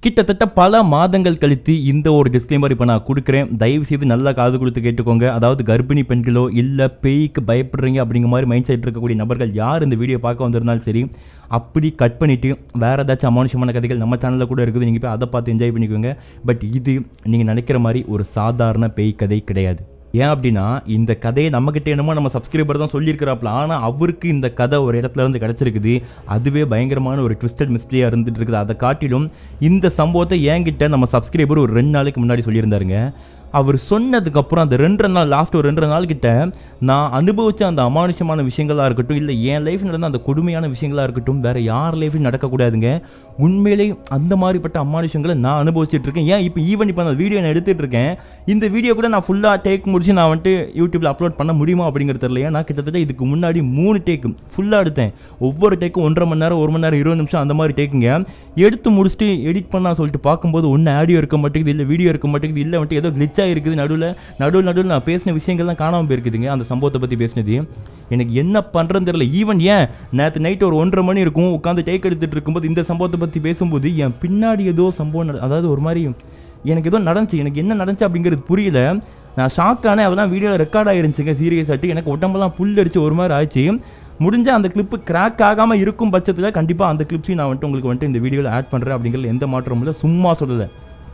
கிட்டத்தட்ட பல மாதங்கள் கழித்து இந்த ஒரு டிஸ்க்ளைமர் இப்போ நான் கொடுக்குறேன். தயவு செய்து நல்லா காது கொடுத்து கேட்டுக்கோங்க. அதாவது கர்ப்பிணி பெண்களோ இல்லை பேய்க்கு பயப்படுறீங்க அப்படிங்கிற மாதிரி மைண்ட் செட் இருக்கக்கூடிய நபர்கள் யார் இந்த வீடியோ பார்க்க வந்திருந்தாலும் சரி, அப்படி கட் பண்ணிவிட்டு வேறு ஏதாச்சும் அமானுஷமான கதைகள் நம்ம சேனலில் கூட இருக்குது, நீங்கள் போய் அதை பார்த்து என்ஜாய் பண்ணிக்கோங்க. பட் இது நீங்கள் நினைக்கிற மாதிரி ஒரு சாதாரண பேய் கதை கிடையாது. ஏன் அப்படின்னா இந்த கதையை நம்மக்கிட்ட என்னமோ நம்ம சப்ஸ்கிரைபர் தான் சொல்லியிருக்கிறாப்ல, ஆனால் அவருக்கு இந்த கதை ஒரு இடத்துல இருந்து கிடச்சிருக்குது. அதுவே பயங்கரமான ஒரு ட்விஸ்டட் மிஸ்ட்ரியாக இருந்துட்டு இருக்குது. அதை காட்டிலும் இந்த சம்பவத்தை என்கிட்ட நம்ம சப்ஸ்கிரைபர் ஒரு 2 நாளைக்கு முன்னாடி சொல்லியிருந்தாருங்க. அவர் சொன்னதுக்கப்புறம் அந்த 2 நாள் லாஸ்ட் ஒரு 2 நாள் கிட்ட நான் அனுபவித்த அந்த அமானுஷமான விஷயங்களாக இருக்கட்டும், இல்லை என் லைஃப் நடந்த அந்த கொடுமையான விஷயங்களாக இருக்கட்டும், வேறு யார் லைஃப்லையும் நடக்கக்கூடாதுங்க. உண்மையிலே அந்த மாதிரிப்பட்ட அமானுஷங்களை நான் அனுபவிச்சுட்டு இருக்கேன். ஏன் இப்போ அந்த வீடியோ நான் எடுத்துகிட்டு இருக்கேன். இந்த வீடியோ கூட நான் ஃபுல்லாக டேக் முடிச்சு நான் வந்துட்டு யூடியூப்பில் அப்லோட் பண்ண முடியுமா அப்படிங்கிறது தெரியல. நான் கிட்டத்தட்ட இதுக்கு முன்னாடி 3 டேக்கு ஃபுல்லாக எடுத்தேன். ஒவ்வொரு டேக்கும் 1.5 மணி நேரம் 1 மணி நேரம் 20 நிமிஷம் அந்த மாதிரி டேக்குங்க. எடுத்து முடிச்சுட்டு எடிட் பண்ணா சொல்லிட்டு பார்க்கும்போது ஒன்று ஆடியோ இருக்க மாட்டேங்குது, இல்லை வீடியோ இருக்க மாட்டேங்குது, இல்லை வந்துட்டு ஏதோ கிளிச்சாக இருக்குது. நடுவில் நான் பேசின விஷயங்கள்லாம் காணாமல் போயிருக்குதுங்க. அந்த சம்பவத்தை பற்றி பேசினது எனக்கு என்ன பண்ணுறதுன்னு தெரியல. ஈவன் ஏன் நேற்று நைட் ஒரு 1:30 மணி இருக்கும் உட்காந்து டேக் எடுத்துகிட்டு இருக்கும்போது இந்த சம்பவத்தை பற்றி பேசும்போது என் பின்னாடி ஏதோ சம்பவம் அதாவது ஒரு மாதிரி எனக்கு ஏதோ நடந்துச்சு. எனக்கு என்ன நடந்துச்சு அப்படிங்கிறது புரியல. நான் ஷாக்கானே. அதெல்லாம் வீடியோவில் ரெக்கார்ட் ஆகிருந்துச்சுங்க. சீரியஸ் ஆகிட்டு எனக்கு உடம்பெல்லாம் புல் அடிச்சு ஒரு மாதிரி ஆச்சு. முடிஞ்ச அந்த கிளிப்பு கிராக் ஆகாமல் இருக்கும் பட்சத்தில் கண்டிப்பாக அந்த கிளிப்ஸையும் நான் வந்துட்டு உங்களுக்கு வந்துட்டு இந்த வீடியோவில் ஆட் பண்ணுறேன். அப்படிங்கிறது எந்த மாற்றமும் இல்லை, சும்மா சொல்லலை,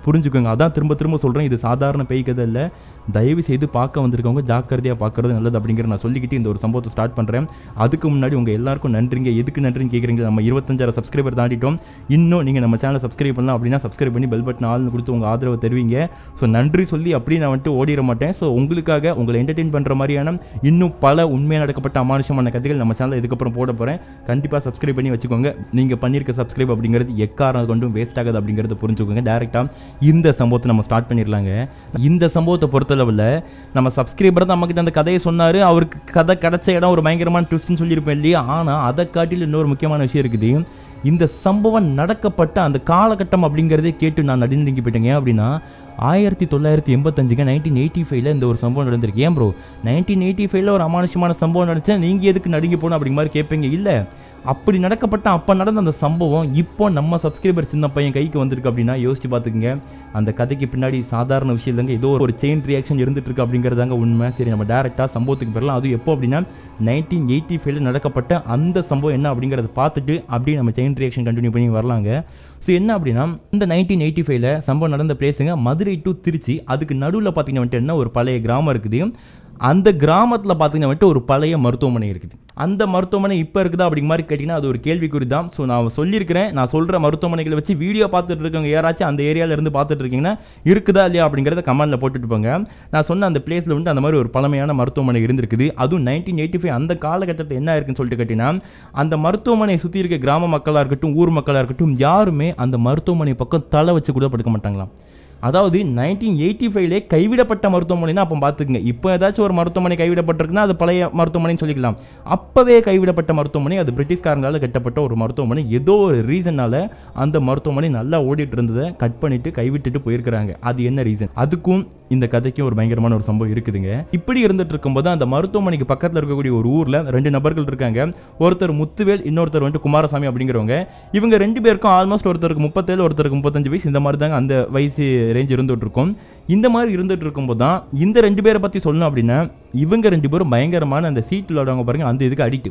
புரிஞ்சுக்கோங்க. அதான் திரும்ப சொல்கிறேன், இது சாதாரண பேய் கதை இல்லை. தயவு செய்து பார்க்க வந்திருக்கவங்க ஜாக்கிரதையாக பார்க்குறது நல்லது அப்படிங்கிற நான் சொல்லிக்கிட்டு இந்த ஒரு சம்பவத்தை ஸ்டார்ட் பண்ணுறேன். அதுக்கு முன்னாடி உங்கள் எல்லாருக்கும் நன்றிங்க. எதுக்கு நன்றின்னு கேட்குறீங்க? நம்ம 25,000 சப்ஸ்கிரைபர் தாண்டிட்டோம். இன்னும் நீங்கள் நம்ம சேனலை சப்ஸ்கிரைப் பண்ணலாம் அப்படின்னா சப்ஸ்கிரைப் பண்ணி பெல் பட்டன் ஆள்னு கொடுத்து உங்கள் ஆதரவை தருவீங்க. ஸோ நன்றி சொல்லி அப்படியே நான் வந்துட்டு ஓடிட மாட்டேன். ஸோ உங்களுக்காக உங்களை என்டர்டெயின் பண்ணுற மாதிரியான இன்னும் பல உண்மையாக நடக்கப்பட்ட அமானுஷமான கதைகள் நம்ம சேனலில் இதுக்கப்புறம் போட போகிறேன். கண்டிப்பாக சப்ஸ்கிரைப் பண்ணி வச்சுக்கோங்க. நீங்கள் பண்ணியிருக்க சப்ஸ்கிரைப் அப்படிங்கிறது எக்காரணம் கொண்டும் வேஸ்ட் ஆகாது அப்படிங்கிறது புரிஞ்சுக்கோங்க. டேரெக்டாக இந்த சம்பவத்தை நம்ம ஸ்டார்ட் பண்ணிடலாங்க. இந்த சம்பவத்தை பொறுத்தளவில் நம்ம சப்ஸ்கிரைபர் தான் நமக்கு அந்த கதையை சொன்னார். அவருக்கு கதை கிடைச்ச இடம் ஒரு பயங்கரமான ட்விஸ்ட்னு சொல்லியிருப்பேன் இல்லையா? ஆனால் அதை காட்டில் இன்னொரு முக்கியமான விஷயம் இருக்குது. இந்த சம்பவம் நடக்கப்பட்ட அந்த காலகட்டம் அப்படிங்கிறதே கேட்டு நான் நடுங்கி போயிட்டேங்க. அப்படின்னா 1985 1985 இந்த ஒரு சம்பவம் நடந்திருக்கு. ஏன் ப்ரோ 1985 ஒரு அமானுஷமான சம்பவம் நடந்துச்சு, நீங்கள் எதுக்கு நடுங்கி போகணும் அப்படிங்கிற மாதிரி கேட்பீங்க. இல்லை, அப்படி நடக்கப்பட்ட அப்போ நடந்த அந்த சம்பவம் இப்போ நம்ம சப்ஸ்கிரைபர் சின்ன பையன் கைக்கு வந்திருக்கு அப்படின்னா யோசிச்சு பார்த்துக்குங்க. அந்த கதைக்கு பின்னாடி சாதாரண விஷயம் இல்லைங்க, ஏதோ ஒரு செயின் ரியாக்ஷன் இருந்துட்டு இருக்கு அப்படிங்கிறதாங்க உண்மை. சரி, நம்ம டேரெக்டாக சம்பவத்துக்கு பெறலாம். அது எப்போ அப்படின்னா 1985 நடக்கப்பட்ட அந்த சம்பவம் என்ன அப்படிங்கிறத பார்த்துட்டு அப்படியே நம்ம செயின் ரியாக்ஷன் கண்டினியூ பண்ணி வரலாங்க. ஸோ என்ன அப்படின்னா இந்த 1985 சம்பவம் நடந்த பிளேஸுங்க மதுரை டு திருச்சி. அதுக்கு நடுவில் பார்த்தீங்கன்னா என்ன ஒரு பழைய கிராமம் இருக்குது. அந்த கிராமத்தில் பார்த்தீங்கன்னா ஒரு பழைய மருத்துவமனை இருக்குது. அந்த மருத்துவமனை இப்போ இருக்குதா அப்படிங்கிற மாதிரி கேட்டிங்கன்னா அது ஒரு கேள்விக்குறி தான். ஸோ நான் சொல்லியிருக்கிறேன், நான் சொல்கிற மருத்துவமனைகளை வச்சு வீடியோ பார்த்துட்டு இருக்கவங்க யாராச்சும் அந்த ஏரியாவில் இருந்து பார்த்துட்டு இருக்கீங்கன்னா இருக்குதா இல்லையா அப்படிங்கிறத கமெண்ட்டில் போட்டுட்டு போங்க. நான் சொன்ன அந்த பிளேஸில் வந்து அந்த மாதிரி ஒரு பழமையான மருத்துவமனை இருந்திருக்குது. அதுவும் 1985 அந்த காலகட்டத்தில் என்ன இருக்குன்னு சொல்லிட்டு கேட்டிங்கன்னா அந்த மருத்துவமனையை சுற்றி இருக்க கிராம மக்களாக இருக்கட்டும் ஊர் மக்களாக இருக்கட்டும் யாருமே அந்த மருத்துவமனை பக்கம் தலை வச்சு கூட படுக்க மாட்டாங்களாம். அதாவது 1985 கைவிடப்பட்ட மருத்துவமனைனா அப்போ பார்த்துக்குங்க. இப்போ ஏதாச்சும் ஒரு மருத்துவமனை கைவிடப்பட்டிருக்குன்னா அது பழைய மருத்துவமனைன்னு சொல்லிக்கலாம். அப்போவே கைவிடப்பட்ட மருத்துவமனை, அது பிரிட்டிஷ்காரங்களால் கட்டப்பட்ட ஒரு மருத்துவமனை. ஏதோ ஒரு ரீசனால் அந்த மருத்துவமனை நல்லா ஓடிட்டு இருந்ததை கட் பண்ணிட்டு கைவிட்டுட்டு போயிருக்கிறாங்க. அது என்ன ரீசன்? அதுக்கும் இந்த கதைக்கும் ஒரு பயங்கரமான ஒரு சம்பவம் இருக்குதுங்க. இப்படி இருந்துட்டு இருக்கும்போது அந்த மருத்துவமனைக்கு பக்கத்தில் இருக்கக்கூடிய ஒரு ஊரில் 2 நபர்கள் இருக்காங்க. ஒருத்தர் முத்துவேல், இன்னொருத்தர் வந்துட்டு குமாரசாமி அப்படிங்கிறவங்க. இவங்க 2 பேருக்கும் ஆல்மோஸ்ட் ஒருத்தருக்கு 37 ஒருத்தருக்கு 35 வயசு, இந்த மாதிரி தாங்க அந்த வயசு ரேஞ்ச் இருந்துட்டு இருக்கும். இந்த மாதிரி இருந்துட்டு இருக்கும்போது தான் இந்த 2 பேரை பற்றி சொல்லணும் அப்படின்னா இவங்க 2 பேரும் பயங்கரமான அந்த சீட் விளையாடுவாங்க பாருங்க, அந்த இதுக்கு அடிக்ட்.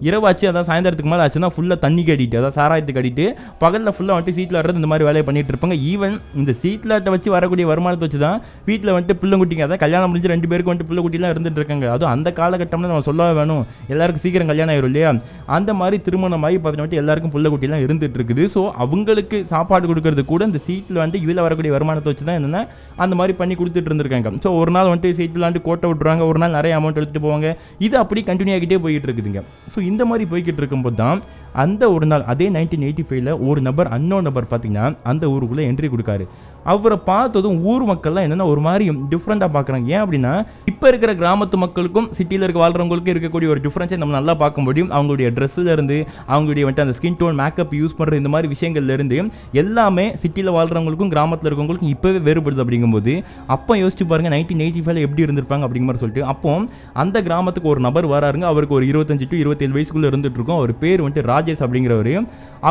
இரவாச்சு அதாவது சாயந்தரத்துக்கு மேலே ஆச்சுன்னா ஃபுல்லாக தண்ணிக்கு அடிட்டு, அதாவது சாராயத்துக்கு அடிட்டு, பகலில் ஃபுல்லாக வந்துட்டு சீட்டில் ஆடுறது இந்த மாதிரி வேலையை பண்ணிட்டு இருப்பாங்க. ஈவன் இந்த சீட்டில் வச்சு வரக்கூடிய வருமானத்தை வச்சு தான் வீட்டில் வந்துட்டு பிள்ளைக்குட்டிங்க, அதாவது கல்யாணம் முடிஞ்சு 2 பேருக்கு வந்துட்டு பிள்ளைக்குட்டிலாம் இருந்துட்டு இருக்காங்க. அதுவும் அந்த காலகட்டம்ல நம்ம சொல்லவே வேணும், எல்லாருக்கும் சீக்கிரம் கல்யாணம் ஆயிரும் இல்லையா? அந்த மாதிரி திருமணமாகி பார்த்தீங்கன்னா எல்லாருக்கும் பிள்ளைக்குட்டிலாம் இருந்துட்டு இருக்குது. ஸோ அவங்களுக்கு சாப்பாடு கொடுக்கறது கூட இந்த சீட்டில் வந்துட்டு இதில் வரக்கூடிய வருமானத்தை வச்சு தான் என்னென்னா அந்த மாதிரி பண்ணி கொடுத்துட்டு இருந்திருக்காங்க. ஸோ ஒரு நாள் வந்துட்டு சீட்டில் வந்துட்டு கோட்டை விட்டுருவாங்க, ஒரு நாள் நிறைய அமௌண்ட் எடுத்துகிட்டு போவாங்க. இது அப்படி கண்டினியூ ஆகிட்டே போயிட்டு இருக்குதுங்க. ஸோ இந்த மாதிரி போய்கிட்டு இருக்கும்போது தான் அந்த ஒரு நாள் அதே 1985 ஒரு நபர் அன்னோன் நபர் பார்த்தீங்கன்னா அந்த ஊருக்குள்ளே என்ட்ரி கொடுக்காரு. அவரை பார்த்ததும் ஊர் மக்கள்லாம் என்னென்னா ஒரு மாதிரி டிஃப்ரெண்ட்டாக பார்க்குறாங்க. ஏன் அப்படின்னா இப்போ இருக்கிற கிராமத்து மக்களுக்கும் சிட்டியில் இருக்க வாழ்கிறவங்களுக்கும் இருக்கக்கூடிய ஒரு டிஃப்ரென்ஸை நம்ம நல்லா பார்க்க முடியும். அவங்களுடைய ட்ரெஸ்ஸுலேருந்து அவங்களுடைய வந்துட்டு அந்த ஸ்கின் டோன் மேக்கப் யூஸ் பண்ணுற இந்த மாதிரி விஷயங்கள்லேருந்து எல்லாமே சிட்டியில் வாழ்கிறவங்களுக்கும் கிராமத்தில் இருக்கவங்களுக்கும் இப்போவே வேறுபடுது. அப்படிங்கும்போது அப்போ யோசிச்சு பாருங்க 1985 எப்படி இருந்திருப்பாங்க அப்படிங்கிற மாதிரி சொல்லிட்டு அப்போ அந்த கிராமத்துக்கு ஒரு நபர் வராருங்க. அவருக்கு ஒரு 25 to 27 வயசுக்குள்ளே இருந்துட்டு இருக்கோம். அவர் பேர் வந்துட்டு ராஜேஷ் அப்படிங்கிறவர்.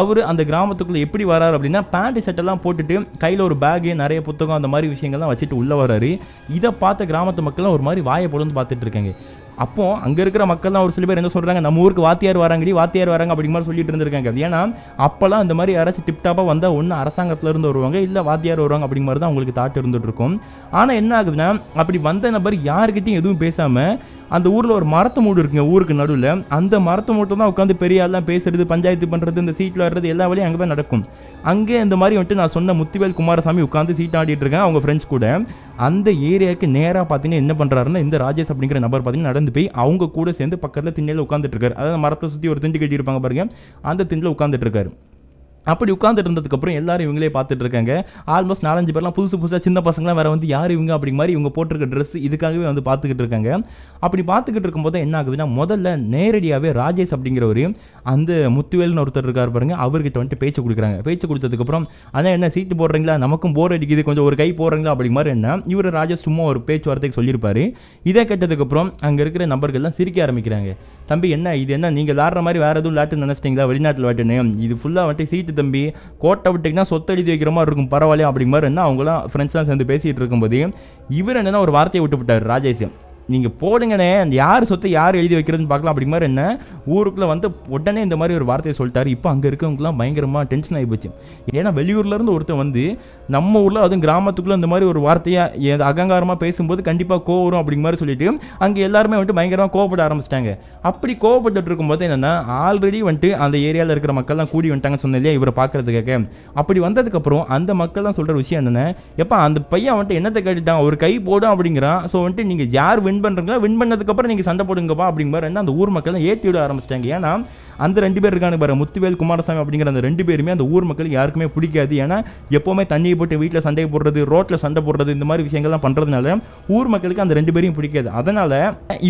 அவர் அந்த கிராமத்துக்குள்ளே எப்படி வராரு அப்படின்னா பேண்ட் ஷர்ட்டெல்லாம் போட்டுட்டு கையில் ஒரு பேக் நிறைய புத்தகம் அந்த மாதிரி விஷயங்கள்லாம் வச்சுட்டு உள்ள வராரு. இதை பார்த்த கிராமத்து மக்கள்லாம் ஒரு மாதிரி வாயை பொழுந்து பார்த்துட்டு இருக்காங்க. அப்போ அங்கே இருக்கிற மக்கள்லாம் ஒரு சில பேர் என்ன சொல்கிறாங்க, நம்ம ஊருக்கு வாத்தியார் வராங்க அப்படிங்கிற மாதிரி சொல்லிட்டு இருந்திருக்காங்க. ஏன்னா அப்போல்லாம் இந்த மாதிரி யாராச்சும் டிப்டாப்பாக வந்தால் ஒன்று அரசாங்கத்திலேருந்து வருவாங்க, இல்லை வாத்தியார் வருவாங்க அப்படிங்கிற மாதிரி தான் அவங்களுக்கு தாட்டு இருந்துட்டு இருக்கும். ஆனால் என்ன ஆகுதுன்னா அப்படி வந்த நபர் யாருக்கிட்டையும் எதுவும் பேசாமல் அந்த ஊரில் ஒரு மரத்து மூடு இருக்குங்க ஊருக்கு நடுவில். அந்த மரத்து மூட்டை தான் உட்காந்து பெரிய ஆள்லாம் பேசுறது, பஞ்சாயத்து பண்ணுறது, இந்த சீட்டில் வர்றது எல்லா வேலையும் அங்கே தான் நடக்கும். அங்கே இந்த மாதிரி வந்துட்டு நான் சொன்ன முத்துவேல் குமாரசாமி உட்காந்து சீட் ஆடிட்டு இருக்கேன் அவங்க ஃப்ரெண்ட்ஸ் கூட. அந்த ஏரியாவுக்கு நேராக பார்த்தீங்கன்னா என்ன பண்ணுறாருன்னா இந்த ராஜேஷ் அப்படிங்கிற நபர் பார்த்தீங்கன்னா நடந்து போய் அவங்க கூட சேர்ந்து பக்கத்தில் திண்ணையில் உட்காந்துட்டு இருக்காரு. அதாவது மரத்தை சுற்றி ஒரு திண்டு கட்டியிருப்பாங்க பாருங்க, அந்த திண்டில் உட்காந்துட்டு இருக்காரு. அப்படி உட்காந்துட்டு இருந்ததுக்கப்புறம் எல்லாரும் இவங்களே பார்த்துட்டு இருக்காங்க. ஆல்மோஸ்ட் 4-5 பேர்லாம் புதுசாக சின்ன பசங்களாம் வேறு வந்து யார் இவங்க அப்படிங்க மாதிரி இவங்க போட்டிருக்க ட்ரெஸ் இதுக்காகவே வந்து பார்த்துக்கிட்டு இருக்காங்க. அப்படி பார்த்துக்கிட்டு இருக்கும்போது என்ன ஆகுதுன்னா முதல்ல நேரடியாகவே ராஜேஷ் அப்படிங்கிறவர் அந்த முத்துவேல்னு ஒருத்தர் இருக்கார் பாருங்க, அவர்கிட்ட வந்துட்டு பேச்சு கொடுக்குறாங்க. பேச்சு கொடுத்ததுக்கப்புறம் ஆனால் என்ன சீட்டு போடுறீங்களா, நமக்கும் போர் அடிக்குது, கொஞ்சம் ஒரு கை போடுறீங்களா அப்படிங்க மாதிரி என்ன இவர் ராஜேஷ் சும்மா ஒரு பேச்சுவார்த்தைக்கு சொல்லியிருப்பாரு. இதை கேட்டதுக்கப்புறம் அங்கே இருக்கிற நபர்கள்லாம் சிரிக்க ஆரம்பிக்கிறாங்க. தம்பி என்ன இது, என்ன நீங்கள் விளாட்ற மாதிரி வேறு எதுவும் விளாட்டுன்னு நினச்சிட்டிங்களா, வெளிநாட்டில் விளாட்டுன்னு, இது ஃபுல்லாக வந்துட்டு சீட்டு தம்பி, கோட்டை விட்டிங்கன்னா சொத்து எழுதி வைக்கிற மாதிரி இருக்கும், பரவாயில்லையா அப்படிங்க மாதிரி என்ன அவங்களாம் ஃப்ரெண்ட்ஸ்லாம் சேர்ந்து பேசிகிட்டு இருக்கும்போது இவர் என்னென்னா ஒரு வார்த்தையை விட்டு விட்டார் ராஜேஷ். நீங்கள் போடுங்கண்ணே, அந்த யார் சொத்தை யார் எழுதி வைக்கிறதுன்னு பார்க்கலாம் அப்படிங்க மாதிரி என்ன ஊருக்குள்ளே வந்து உடனே இந்த மாதிரி ஒரு வார்த்தையை சொல்லிட்டாரு. இப்போ அங்கே இருக்கவங்கலாம் பயங்கரமாக டென்ஷன் ஆகி போச்சு. ஏன்னா வெளியூர்லேருந்து ஒருத்தர் வந்து நம்ம ஊரில் அதுவும் கிராமத்துக்குள்ளே இந்த மாதிரி ஒரு வார்த்தையாக அகங்காரமாக பேசும்போது கண்டிப்பாக கோவம் வரும் அப்படிங்க மாதிரி சொல்லிட்டு அங்கே எல்லாருமே வந்துட்டு பயங்கரமாக கோவப்பட ஆரம்பிச்சிட்டாங்க. அப்படி கோவப்பட்டு இருக்கும்போது என்னென்னா ஆல்ரெடி வந்துட்டு அந்த ஏரியாவில் இருக்கிற மக்கள்லாம் கூடி வந்துட்டாங்கன்னு சொன்னேன் இல்லையா இவரை பார்க்கறதுக்காக. அப்படி வந்ததுக்கப்புறம் அந்த மக்கள்லாம் சொல்கிற விஷயம் என்னென்ன, எப்போ அந்த பையன் வந்துட்டு என்னத்தை கேட்டுட்டான், ஒரு கை போடும் அப்படிங்கிறான். ஸோ வந்துட்டு நீங்கள் யார் வின் பண்ணுறீங்களா, வின் பண்ணதுக்கப்புறம் நீங்கள் சண்டை போடுங்கப்பா அப்படிங்கிற மாதிரி அந்த ஊர் மக்கள் ஏற்றி விட ஆரம்பிச்சிட்டாங்க. ஏன்னா அந்த 2 பேர் இருக்காங்க பாரு, முத்துவேல் குமாரசாமி அப்படிங்கிற அந்த 2 பேருமே அந்த ஊர் மக்களுக்கு யாருக்குமே பிடிக்காது. ஏன்னா எப்போவுமே தண்ணியை போட்டு வீட்டில் சண்டை போடுறது, ரோட்டில் சண்டை போடுறது, இந்த மாதிரி விஷயங்கள்லாம் பண்ணுறதுனால ஊர் மக்களுக்கு அந்த 2 பேரையும் பிடிக்காது. அதனால்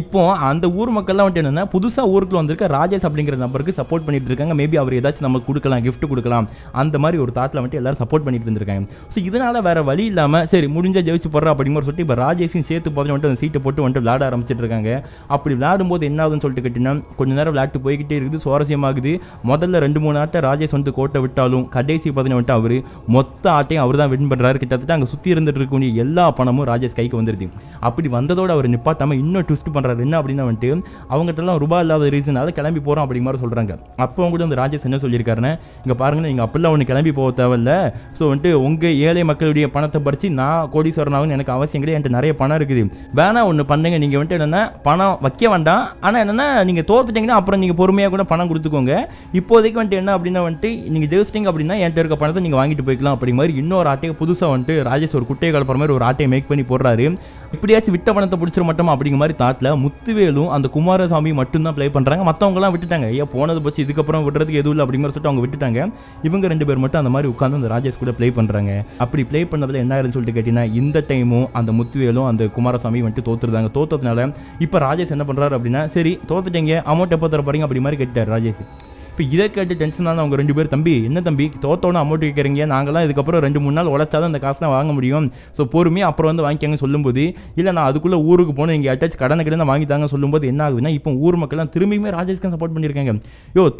இப்போ அந்த ஊர் மக்கள்லாம் வந்துட்டு என்னென்னா புதுசாக ஊருக்குள்ள வந்திருக்க ராஜேஷ் அப்படிங்கிற நபருக்கு சப்போர்ட் பண்ணிட்டு இருக்காங்க. மேபி அவர் ஏதாச்சும் நமக்கு கொடுக்கலாம், கிஃப்ட் கொடுக்கலாம், அந்த மாதிரி ஒரு தாட்டில் வந்துட்டு எல்லாரும் சப்போர்ட் பண்ணிட்டு இருந்திருக்காங்க. ஸோ இதனால் வேறு வழி இல்லாமல் சரி முடிஞ்சால் ஜெயிச்சு போடுறா அப்படிங்கிற சொல்லிட்டு இப்போ ராஜேஷையும் சேர்த்து பார்த்து வந்துட்டு அந்த சீட்டை போட்டு வந்துட்டு விளையாட ஆரம்பிச்சிட்டு இருக்காங்க. அப்படி விளையாடும்போது என்ன ஆகுதுன்னு சொல்லிட்டு கேட்டிங்கன்னா கொஞ்ச நேரம் விளையாட்டு போய்கிட்டே இருக்குது, சுவாரஸ்யமாகுது. முதல்ல 2-3 ஆட்டை ராஜேஷ் வந்து கோட்டை விட்டாலும் கடைசி பார்த்தீங்கன்னா வந்துட்டு அவர் மொத்த ஆட்டையும் அவர் தான் வின் பண்ணுறாரு. கிட்டத்தட்ட அங்கே சுற்றி இருந்துட்டு இருக்கக்கூடிய எல்லா பணமும் ராஜேஷ் கைக்கு வந்துருது. அப்படி வந்ததோடு அவர் நிப்பாட்டாமல் இன்னும் ட்விஸ்ட் பண்ணுறாரு. என்ன அப்படின்னா வந்துட்டு அவங்ககிட்டலாம் ரூபாய் இல்லாத ரீசனால கிளம்பி போகிறோம் அப்படிங்கிற மாதிரி சொல்கிறாங்க. அப்போ கூட அந்த ராஜேஷ் என்ன சொல்லியிருக்காருன்னா, இங்கே பாருங்கள் நீங்கள் அப்படிலாம் ஒன்று கிளம்பி போக தேவையில்ல. ஸோ வந்துட்டு உங்கள் ஏழை மக்களுடைய பணத்தை பறித்து நான் கோடீஸ்வரன் ஆகுன்னு எனக்கு அவசியம் கிடையாது, என்கிட்ட நிறைய பணம் இருக்குது, வேணா ஒன்று பண்ணுங்க, நீங்கள் வந்துட்டு என்னென்னா பணம் வைக்க வேண்டாம், ஆனால் என்னென்னா நீங்கள் தோத்துட்டிங்கன்னா அப்புறம் நீங்கள் பொறுமையாக கூட பணம் கொடுத்துக்கோங்க, இப்போதைக்கு வந்துட்டு என்ன அப்படின்னா வந்துட்டு நீங்கள் ஜெயிச்சிட்டிங்க அப்படின்னா என்கிட்ட இருக்க பணத்தை நீங்கள் வாங்கிட்டு போய்க்கலாம் அப்படிங்க மாதிரி இன்னொரு ஆட்டையை புதுசாக வந்துட்டு ராஜேஷ் ஒரு குட்டையை கலப்புற மாதிரி ஒரு ஆட்டையை மேக் பண்ணி போடுறாரு. இப்படியாச்சும் விட்ட பணத்தை பிடிச்சிட மாட்டோம் அப்படிங்கிற மாதிரி தாட்டில் முத்துவேலும் அந்த குமாரசாமி மட்டும்தான் ப்ளே பண்ணுறாங்க. மற்றவங்கலாம் விட்டுட்டாங்க, ஏன் போனது பச்சு இதுக்கப்புறம் விடுறதுக்கு எதுவும் இல்லை அப்படிங்கிற சொல்லிட்டு அவங்க விட்டுட்டாங்க. இவங்க 2 பேர் மட்டும் அந்த மாதிரி உட்காந்து அந்த ராஜேஷ் கூட ப்ளே பண்ணுறாங்க. அப்படி ப்ளே பண்ணதில் என்ன ஆயிருன்னு சொல்லிட்டு கேட்டிங்கன்னா இந்த டைமும் அந்த முத்துவேலும் அந்த குமாரசாமி வந்துட்டு தோத்துருந்தாங்க. தோத்ததுனால இப்போ ராஜேஷ் என்ன பண்ணுறாரு அப்படின்னா சரி தோத்துட்டீங்க, அமௌண்ட் எப்போ தர போறீங்க அப்படி மாதிரி கேட்டார் ராஜேஷ். இப்போ இதை கேட்டு டென்ஷன் தான் அவங்க 2 பேர், தம்பி என்ன தம்பி தோத்தோன்னு அமௌண்ட் கேட்குறீங்க, நாங்களாம் இதுக்கப்புறம் 2-3 நாள் உழைச்சாதான் அந்த காசுலாம் வாங்க முடியும், ஸோ பொறுமையாக அப்புறம் வந்து வாங்கிக்காங்க சொல்லும்போது இல்லை நான் அதுக்குள்ளே ஊருக்கு போகணும், இங்கே அட்டாச் கடனை வாங்கி தாங்க சொல்லும்போது என்ன ஆகுதுன்னா இப்போ ஊர் மக்கள்லாம் திரும்பியுமே ராஜேஷ்க்கு சப்போர்ட் பண்ணியிருக்காங்க.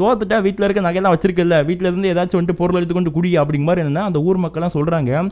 தோத்துட்டா வீட்டில் இருக்க நகையெல்லாம் வச்சிருக்கல, வீட்டில் இருந்து ஏதாச்சும் வந்துட்டு பொருள் எடுத்துக்கொண்டு குடி அப்படிங்க மாதிரி என்னன்னா அந்த ஊர் மக்கள்லாம் சொல்கிறாங்க.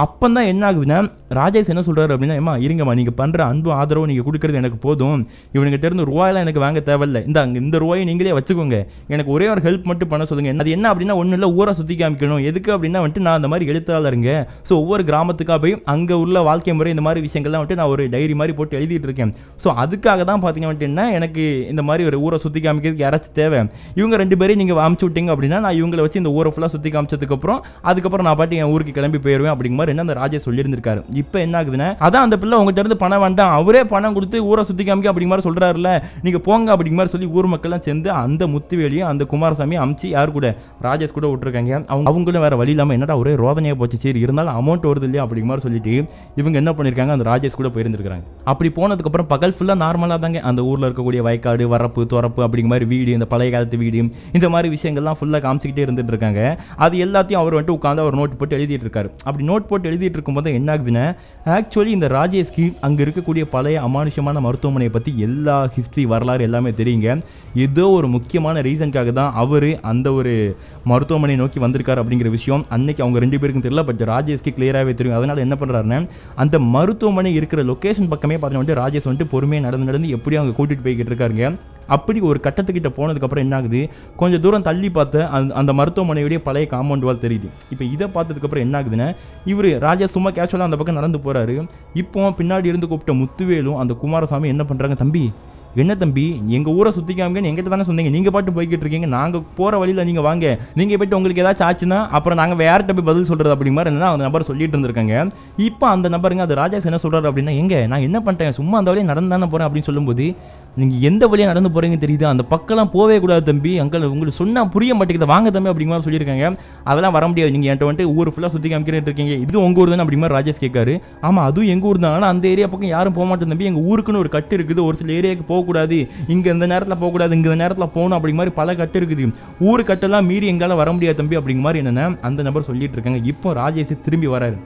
அப்போ தான் என்ன ஆகுதுன்னா ராஜேஷ் என்ன சொல்கிறாரு அப்படின்னா, ஏமா இருங்கம்மா நீங்கள் பண்ணுற அன்பு ஆதரவு நீங்கள் கொடுக்குறது எனக்கு போதும், இவனுக்கிட்ட இருந்து ரூபாயெல்லாம் எனக்கு வாங்க தேவையில்லை, இந்த ரூபாயை நீங்களே வச்சுக்கோங்க, எனக்கு ஒரே ஒரு ஹெல்ப் மட்டும் பண்ண சொல்லுங்கள். அது என்ன அப்படின்னா ஒன்றும் இல்லை, ஊரை சுற்றி காமிக்கணும், எதுக்கு அப்படின்னா வந்துட்டு நான் அந்த மாதிரி எழுத்தாளருங்க, ஸோ ஒவ்வொரு கிராமத்துக்காக போய் அங்கே உள்ள வாழ்க்கை முறை இந்த மாதிரி விஷயங்கள்லாம் வந்துட்டு நான் ஒரு டைரி மாதிரி போட்டு எழுதிட்டு இருக்கேன். ஸோ அதுக்காக தான் பார்த்தீங்க வந்துட்டு என்ன எனக்கு இந்த மாதிரி ஒரு ஊரை சுற்றி காமிக்கிறதுக்கு யாராச்சும் தேவை, இவங்க 2 பேரையும் நீங்கள் அமுச்சு விட்டீங்க அப்படின்னா நான் இவங்களை வச்சு இந்த ஊரை ஃபுல்லாக சுற்றி காமிச்சதுக்கப்புறம் அதுக்கப்புறம் நான் பாட்டி என் ஊருக்கு கிளம்பி போயிடுவேன் அப்படிங்கிற மாதிரி என்ன அந்த ராஜேஷ் சொல்லியிருந்திருக்காரு. இப்போ என்ன ஆகுதுன்னா, அதான் அந்த பிள்ளை உங்ககிட்ட இருந்து பணம் வேண்டாம், அவரே பணம் கொடுத்து ஊரை சுத்தி காமிக்க அப்படிங்கிற மாதிரி சொல்றாருல, நீங்க போங்க அப்படிங்கிற மாதிரி சொல்லி ஊர் மக்கள் எல்லாம் சேர்ந்து அந்த முத்துவேலியும் அந்த குமாரசாமி அமிச்சு யார் கூட ராஜேஷ் கூட விட்டுருக்காங்க. அவங்களும் வேற வழி இல்லாம என்னடா ஒரே ரோதனையா போச்சு, சரி இருந்தாலும் அமௌண்ட் வருது இல்லையா அப்படிங்கிற மாதிரி சொல்லிட்டு இவங்க என்ன பண்ணிருக்காங்க, அந்த ராஜேஷ் கூட போயிருந்திருக்காங்க. அப்படி போனதுக்கு அப்புறம் பகல் ஃபுல்லா நார்மலா தாங்க அந்த ஊர்ல இருக்கக்கூடிய வயக்காடு வரப்பு துறப்பு அப்படிங்கிற மாதிரி வீடு, இந்த பழைய காலத்து வீடு, இந்த மாதிரி விஷயங்கள்லாம் ஃபுல்லா காமிச்சிக்கிட்டே இருந்துட்டு இருக்காங்க. அது எல்லாத்தையும் அவர் வந்துட்டு உட்காந்து அவர் நோட் போட்டு எழுதிட்டு இருக்காரு. அப்படி நோட் போட்டு எழுதிட்டு இருக்கும்போது என்ன ஆகுதுன்னா, ஆக்சுவலி இந்த ராஜேஷ்க்கு அங்க இருக்கக்கூடிய பழைய அமானுஷமான மருத்துவமனையை பத்தி எல்லா ஹிஸ்டரி வரலாறு எல்லாமே தெரியுங்க. ஏதோ ஒரு முக்கியமான ரீசனுக்காக தான் அவர் அந்த ஒரு மருத்துவமனையை நோக்கி வந்திருக்காரு அப்படிங்கிற விஷயம் அன்னைக்கு அவங்க ரெண்டு பேருக்கும் தெரியல, பட் ராஜேஷ்க்கு கிளியராகவே தெரியும். அதனால என்ன பண்றாருன்னா, அந்த மருத்துவமனை இருக்கிற லொகேஷன் பக்கமே பார்த்தீங்கன்னா ராஜேஷ் வந்துட்டு பொறுமையாக நடந்து எப்படியும் அவங்க கூட்டிட்டு போய்கிட்டு இருக்காருங்க. அப்படி ஒரு கட்டத்துக்கிட்ட போனதுக்கப்புறம் என்ன ஆகுது, கொஞ்சம் தூரம் தள்ளி பார்த்து அந்த மருத்துவமனையுடைய பழைய காம்பவுண்ட் வால் தெரியுது. இப்போ இதை பார்த்ததுக்கப்புறம் என்ன ஆகுதுன்னா, இவர் ராஜா சும்மா கேஷுவலாக அந்த பக்கம் நடந்து போகிறாரு. இப்போ பின்னாடி இருந்து கூப்பிட்ட முத்துவேலும் அந்த குமாரசாமி என்ன பண்ணுறாங்க, தம்பி என்ன தம்பி எங்கள் ஊரை சுற்றிக்காமன்னு எங்கிட்ட தானே சொன்னீங்க, நீங்கள் பாட்டு போய்கிட்டு இருக்கீங்க, நாங்கள் போகிற வழியில் நீங்கள் வாங்க, நீங்கள் போய்ட்டு உங்களுக்கு ஏதாச்சும் ஆச்சுன்னா அப்புறம் நாங்கள் வேறுகிட்ட போய் பதில் சொல்கிறது அப்படிங்கிற மாதிரி என்ன அந்த நபர் சொல்லிட்டு இருந்திருக்காங்க. இப்போ அந்த நபருங்க அது ராஜேஷ் என்ன சொல்கிறாரு அப்படின்னா, எங்கே நான் என்ன பண்ணிட்டேன், சும்மா அந்த வழியை நடந்து தானே போகிறேன் அப்படின்னு சொல்லும்போது, நீங்கள் எந்த வழியாக நடந்து போகிறீங்க தெரியுது, அந்த பக்கம்லாம் போவே கூடாது தம்பி, அங்கே உங்களுக்கு சொன்னால் புரிய மாட்டேங்குது, வாங்க தம்பி அப்படிங்கிற மாதிரி சொல்லியிருக்காங்க. அதெல்லாம் வர முடியாது, நீங்கள் என்கிட்ட வந்துட்டு ஊர் ஃபுல்லாக சுற்றி காமிக்கிறேன் இருக்கீங்க, இது உங்கள் ஊர் தானே அப்படிங்கிற மாதிரி ராஜேஷ் கேட்காரு. ஆமாம் அதுவும் எங்கள் ஊர் தான், ஆனால் அந்த ஏரியா பக்கம் யாரும் போக மாட்டேன் தம்பி, எங்கள் ஊருக்குன்னு ஒரு கட்டு இருக்குது, ஒரு சில ஏரியாவுக்கு போகக்கூடாது, இங்கே இந்த நேரத்தில் போகக்கூடாது, இங்கே இந்த நேரத்தில் போகணும் அப்படிங்கிற மாதிரி பல கட்டு இருக்குது, ஊரு கட்டெல்லாம் மீறி எங்களால் வர முடியாது தம்பி அப்படிங்கிற மாதிரி என்னென்ன அந்த நபர் சொல்லிட்டு இருக்காங்க. இப்போ ராஜேஷ் திரும்பி வராரு,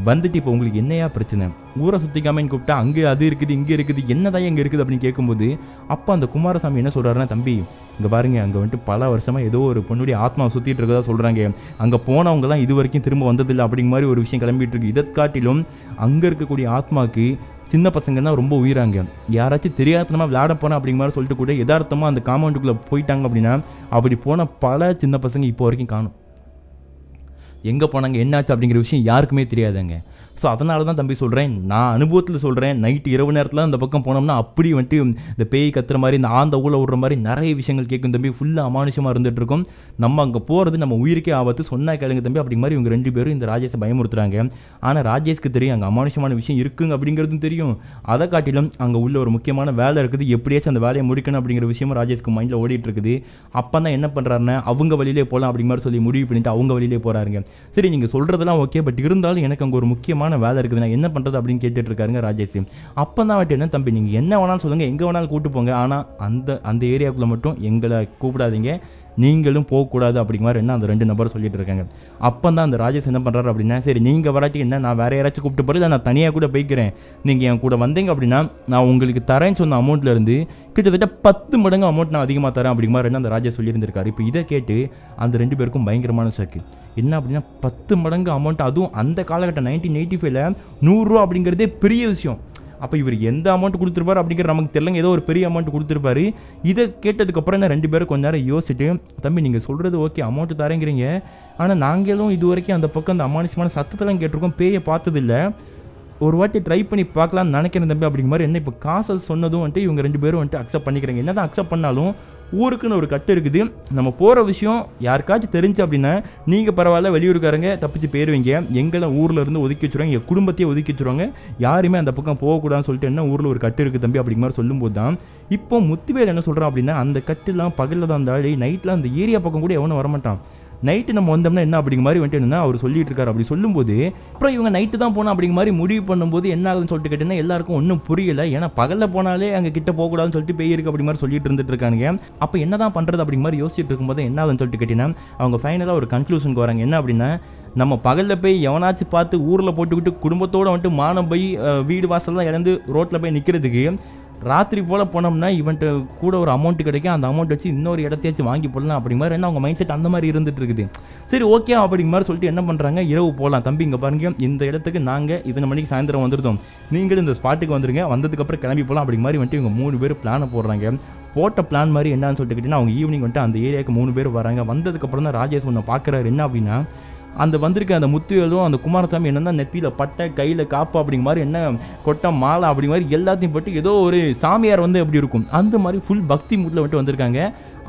வந்துட்டு இப்போ உங்களுக்கு என்னையா பிரச்சனை, ஊரை சுற்றிக்காமன்னு கூப்பிட்டா அங்கே அது இருக்குது இங்கே இருக்குது என்னதான் இங்கே இருக்குது அப்படின்னு கேட்கும்போது, அப்போ அந்த குமாரசாமி என்ன சொல்கிறாருன்னா, தம்பி இங்கே பாருங்க, அங்கே வந்துட்டு பல வருஷமாக ஏதோ ஒரு பொண்ணுடைய ஆத்மா சுற்றிட்டு இருக்கதா சொல்கிறாங்க, அங்கே போனவங்கலாம் இது வரைக்கும் திரும்ப வந்ததில்லை அப்படிங்கிற மாதிரி ஒரு விஷயம் கிளம்பிட்டு இருக்கு. இதை காட்டிலும் அங்கே இருக்கக்கூடிய ஆத்மாவுக்கு சின்ன பசங்கன்னா ரொம்ப உயிராங்க, யாராச்சும் தெரியாதனமாக விளையாட போனால் அப்படிங்கிற மாதிரி சொல்லிட்டு கூட யதார்த்தமாக அந்த காம்பவுண்டுக்குள்ளே போயிட்டாங்க அப்படின்னா, அப்படி போன பல சின்ன பசங்க இப்போ வரைக்கும் காணும், எங்கே போனாங்க என்னாச்சு அப்படிங்கிற விஷயம் யாருக்குமே தெரியாதுங்க. ஸோ அதனால தான் தம்பி சொல்கிறேன், நான் அனுபவத்தில் சொல்கிறேன், நைட்டு இரவு நேரத்தில் அந்த பக்கம் போனோம்னா அப்படி வந்துட்டு இந்த பேய் கத்துற மாதிரி இந்த ஆந்த ஊழ விடுற மாதிரி நிறைய விஷயங்கள் கேட்கும் தம்பி, ஃபுல்லாக அமானுஷமாக இருந்துகிட்டு இருக்கும், நம்ம அங்கே போகிறது நம்ம உயிருக்கே ஆபத்து, சொன்னா கேளுங்க தம்பி அப்படிங்கிற மாதிரி இவங்க ரெண்டு பேரும் இந்த ராஜேஷை பயமுறுத்துறாங்க. ஆனால் ராஜேஷ்க்கு தெரியும் அங்கே அமானுஷமான விஷயம் இருக்குங்க அப்படிங்கிறதும் தெரியும், அதை காட்டிலும் அங்கே உள்ள ஒரு முக்கியமான வேலை இருக்குது, எப்படியாச்சும் அந்த வேலையை முடிக்கணும் அப்படிங்கிற விஷயமும் ராஜேஷ்க்கு மைண்டில் ஓடிட்டு இருக்குது. அப்போ தான் என்ன பண்ணுறாருன்னா, அவங்க வழியிலே போகலாம் அப்படிங்கிற மாதிரி சொல்லி முடிவு பண்ணிட்டு அவங்க வழியிலே போகிறாருங்க. சரி நீங்கள் சொல்கிறதெல்லாம் ஓகே, பட் இருந்தாலும் எனக்கு அங்கே ஒரு முக்கியமான வேலை இருக்குது, நான் என்ன பண்ணுறது அப்படின்னு கேட்டுட்டு இருக்காருங்க ராஜேஷ். அப்போ தான் வந்துட்டு என்ன தம்பி நீங்கள் என்ன வேணாலும் சொல்லுங்கள், எங்கே வேணாலும் கூப்பிட்டு போங்க, ஆனால் அந்த ஏரியாவுக்குள்ளே மட்டும் எங்களை கூப்பிடாதீங்க, நீங்களும் போகக்கூடாது அப்படிங்கிற மாதிரி என்ன அந்த ரெண்டு நபரும் சொல்லிட்டு இருக்காங்க. அப்போ தான் அந்த ராஜேஷ் என்ன பண்ணுறாரு அப்படின்னா, சரி நீங்கள் வராட்டி என்ன நான் வேறு யாராச்சும் கூப்பிட்டு போகிறேன், நான் தனியாக கூட போய்க்கிறேன், நீங்கள் என் கூட வந்தீங்க அப்படின்னா நான் உங்களுக்கு தரேன்னு சொன்ன அமௌண்ட்லேருந்து கிட்டத்தட்ட 10 மடங்கு அமௌண்ட் நான் அதிகமாக தரேன் அப்படிங்கிற மாதிரி என்ன அந்த ராஜேஷ் சொல்லியிருந்திருக்காரு. இப்போ இதை கேட்டு அந்த ரெண்டு பேருக்கும் பயங்கரமான ஷாக்கு. என்ன அப்படின்னா 10 மடங்கு அமௌண்ட், அதுவும் அந்த காலகட்டம் 1985ல் 100 ரூபா அப்படிங்கிறதே பெரிய விஷயம். அப்போ இவர் எந்த அமௌண்ட் கொடுத்துருப்பாரு அப்படிங்கிற நமக்கு தெரியலங்க, ஏதோ ஒரு பெரிய அமௌண்ட் கொடுத்துருப்பாரு. இதை கேட்டதுக்கப்புறம் என்ன ரெண்டு பேரும் கொஞ்ச நேரம் யோசிச்சுட்டு, தம்பி நீங்கள் சொல்கிறது ஓகே அமௌண்ட்டு தரேங்கிறீங்க, ஆனால் நாங்களும் இது வரைக்கும் அந்த பக்கம் அந்த அமானுஷமான சத்தத்தெல்லாம் கேட்டிருக்கோம், பேயை பார்த்ததில்லை, ஒரு வாட்டி ட்ரை பண்ணி பார்க்கலான்னு நினைக்கிறேன் தம்பி அப்படிங்கிற மாதிரி என்ன இப்போ காசை சொன்னதும் வந்துட்டு இவங்க ரெண்டு பேரும் வந்துட்டு அக்செப்ட் பண்ணிக்கிறாங்க. என்ன தான் அக்செப்ட் பண்ணாலும் ஊருக்குன்னு ஒரு கட்டு இருக்குது, நம்ம போகிற விஷயம் யாருக்காச்சும் தெரிஞ்சு அப்படின்னா நீங்கள் பரவாயில்ல வெளியூருக்காரங்க தப்பிச்சு போயிடுவீங்க, எங்களை ஊரில் இருந்து ஒதுக்கி வச்சுருவாங்க, எங்கள் குடும்பத்தையே ஒதுக்கி வச்சுருவாங்க, யாருமே அந்த பக்கம் போகக்கூடாதுன்னு சொல்லிட்டு என்ன ஊரில் ஒரு கட்டு இருக்குது தம்பி அப்படிங்கிற மாதிரி சொல்லும்போது தான் இப்போ முத்துவேல் என்ன சொல்கிறான் அப்படின்னா, அந்த கட்டுலாம் பகலில் தான் இருந்தாலே நைட்டில் அந்த ஏரியா பக்கம் கூட எவனும் வரமாட்டான், நைட்டு நம்ம வந்தோம்னா என்ன அப்படிங்கிற மாதிரி வந்துட்டு என்னன்னா அவர் சொல்லிட்டு இருக்காரு. அப்படி சொல்லும்போது அப்புறம் இவங்க நைட்டு தான் போனோம் அப்படிங்கிற மாதிரி முடிவு பண்ணும்போது என்ன ஆகுதுன்னு சொல்லிட்டு கேட்டீங்கன்னா எல்லாருக்கும் ஒன்றும் புரியல. ஏன்னா பகலில் போனாலே அங்கே கிட்ட போகக்கூடாதுன்னு சொல்லிட்டு பேய் இருக்கு அப்படி மாதிரி சொல்லிட்டு இருந்துட்டு இருக்காங்க. அப்போ என்ன தான் பண்ணுறது அப்படிங்கிற மாதிரி யோசிச்சுட்டு இருக்கும்போது என்ன ஆகுதுன்னு சொல்லிட்டு கேட்டீங்கன்னா அவங்க ஃபைனலாக ஒரு கன்க்ளூஷனுக்கு வராங்க. என்ன அப்படின்னா, நம்ம பகலில் போய் எவனாச்சும் பார்த்து ஊரில் போட்டுக்கிட்டு குடும்பத்தோடு வந்துட்டு மானம் போய் வீடு வாசல்லாம் இழந்து ரோட்டில் போய் நிற்கிறதுக்கு ராத்திரி போல் போனோம்னா இவன்ட்டு கூட ஒரு அமௌண்ட் கிடைக்கும், அந்த அமௌண்ட் வச்சு இன்னொரு இடத்தையாச்சும் வாங்கி போடலாம் அப்படிங்கிற மாதிரி என்ன அவங்க மைண்ட் செட் அந்த மாதிரி இருந்துட்டு இருக்குது. சரி ஓகே அப்படிங்கிற மாதிரி சொல்லிட்டு என்ன பண்ணுறாங்க, இரவு போகலாம் தம்பி, இங்கே பாருங்க இந்த இடத்துக்கு நாங்கள் இத்தனை மணிக்கு சாயந்தரம் வந்துருந்தோம், நீங்களும் இந்த ஸ்பாட்டுக்கு வந்துருங்க, வந்ததுக்கப்புறம் கிளம்பி போகலாம் அப்படிங்கிற மாதிரி வந்துட்டு இவங்க 3 பேர் பிளானை போடுறாங்க. போட்ட பிளான் மாதிரி என்னன்னு சொல்லிட்டு கேட்டிங்கன்னா அவங்க ஈவினிங் வந்துட்டு அந்த ஏரியாவுக்கு 3 பேர் வராங்க. வந்ததுக்கப்புறம் தான் ராஜேஷ் ஒன்று பார்க்குறாரு. என்ன அப்படின்னா, அந்த வந்திருக்க அந்த முத்துவேலும் அந்த குமாரசாமி என்னென்னா நெத்தியில் பட்டை கையில் காப்பு அப்படிங்கிற மாதிரி என்ன கொட்டை மாலை அப்படிங்கிற மாதிரி எல்லாத்தையும் பட்டு ஏதோ ஒரு சாமியார் வந்து எப்படி இருக்கும் அந்த மாதிரி ஃபுல் பக்தி மூட்டில் வந்துட்டு வந்திருக்காங்க.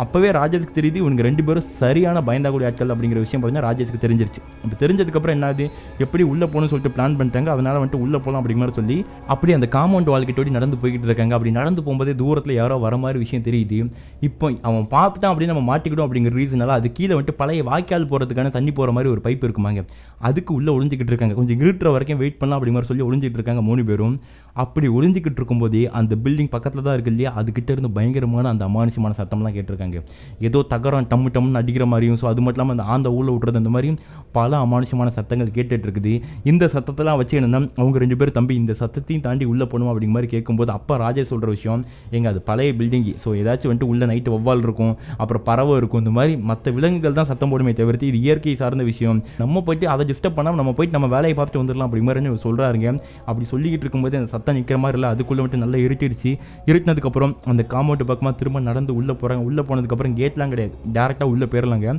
அப்போவே ராஜேஷ்க்கு தெரியுது இவங்க 2 பேரும் சரியான பயந்தாக்கூடிய ஆட்கள் அப்படிங்கிற விஷயம் பார்த்தீங்கன்னா ராஜேஷ்க்கு தெரிஞ்சிருச்சு. இப்போ தெரிஞ்சதுக்கப்புறம் என்னது எப்படி உள்ளே போகணும்னு சொல்லிட்டு பிளான் பண்ணிட்டாங்க. அதனால வந்துட்டு உள்ளே போகலாம் அப்படிங்கிற மாதிரி சொல்லி அப்படி அந்த காம்பவுண்ட் வாழ்க்கிட்டோடி நடந்து போய்கிட்டு இருக்காங்க. அப்படி நடந்து போகும்போதே தூரத்தில் யாரோ வர மாதிரி விஷயம் தெரியுது. இப்போ அவன் பார்த்துட்டான் அப்படின்னு நம்ம மாட்டிக்கிட்டோம் அப்படிங்கிற ரீசனால அது கீழே வந்துட்டு பழைய வாய்க்கால் போகிறதுக்கான தண்ணி போகிற மாதிரி ஒரு பைப் இருக்குமாங்க. அதுக்கு உள்ளே ஒளிஞ்சிக்கிட்டு இருக்காங்க. கொஞ்சம் இருட்டுற வரைக்கும் வெயிட் பண்ணலாம் அப்படி மாதிரி சொல்லி ஒளிஞ்சிக்கிட்டு இருக்காங்க 3 பேரும். அப்படி ஒளிஞ்சிக்கிட்டு இருக்கும்போதே அந்த பில்டிங் பக்கத்தில் தான் இருக்கு இல்லையா, அதுக்கிட்ட இருந்து பயங்கரமான அந்த அமானுஷமான சத்தம்லாம் கேட்டிருக்காங்க. ஏதோ தகரம் டம்னு அடிக்கிற மாதிரியும், ஸோ அது மட்டும் இல்லாமல் அந்த ஆந்த ஊழ விட்றது அந்த மாதிரியும் பல அமானுஷமான சத்தங்கள் கேட்டுட்டு இருக்குது. இந்த சத்தத்தெல்லாம் வச்சு என்னென்னா அவங்க 2 பேரும் தம்பி இந்த சத்தத்தையும் தாண்டி உள்ளே போகணும் அப்படிங்கிற மாதிரி கேட்கும்போது அப்பா ராஜேஷ் சொல்கிற விஷயம் அது பழைய பில்டிங்கு, ஸோ ஏதாச்சும் வந்துட்டு உள்ள நைட்டு வவ்வால் இருக்கும், அப்புறம் பறவை இருக்கும், இந்த மாதிரி மற்ற விலங்குகள் தான் சத்தம் போடுமே தவிர்த்து இது இயற்கை சார்ந்த விஷயம். நம்ம போயிட்டு அதை டிஸ்டர்ப் பண்ணாமல் நம்ம போயிட்டு நம்ம வேலையை பார்த்துட்டு வந்துடலாம் அப்படி மாதிரி சொல்கிறாருங்க. அப்படி சொல்லிக்கிட்டு இருக்கும்போது அந்த சத்தம் நிற்கிற மாதிரி இல்லை, அதுக்குள்ளே வந்துட்டு நல்லா இருட்டிடுச்சு. இருட்டினதுக்கப்புறம் அந்த காம்பவுண்ட் பக்கமாக திரும்ப நடந்து உள்ளே போகிறாங்க. உள்ளே போனதுக்கப்புறம் கேட்லாம் கிடையாது, டேரெக்டாக உள்ளே போயிடலாங்க.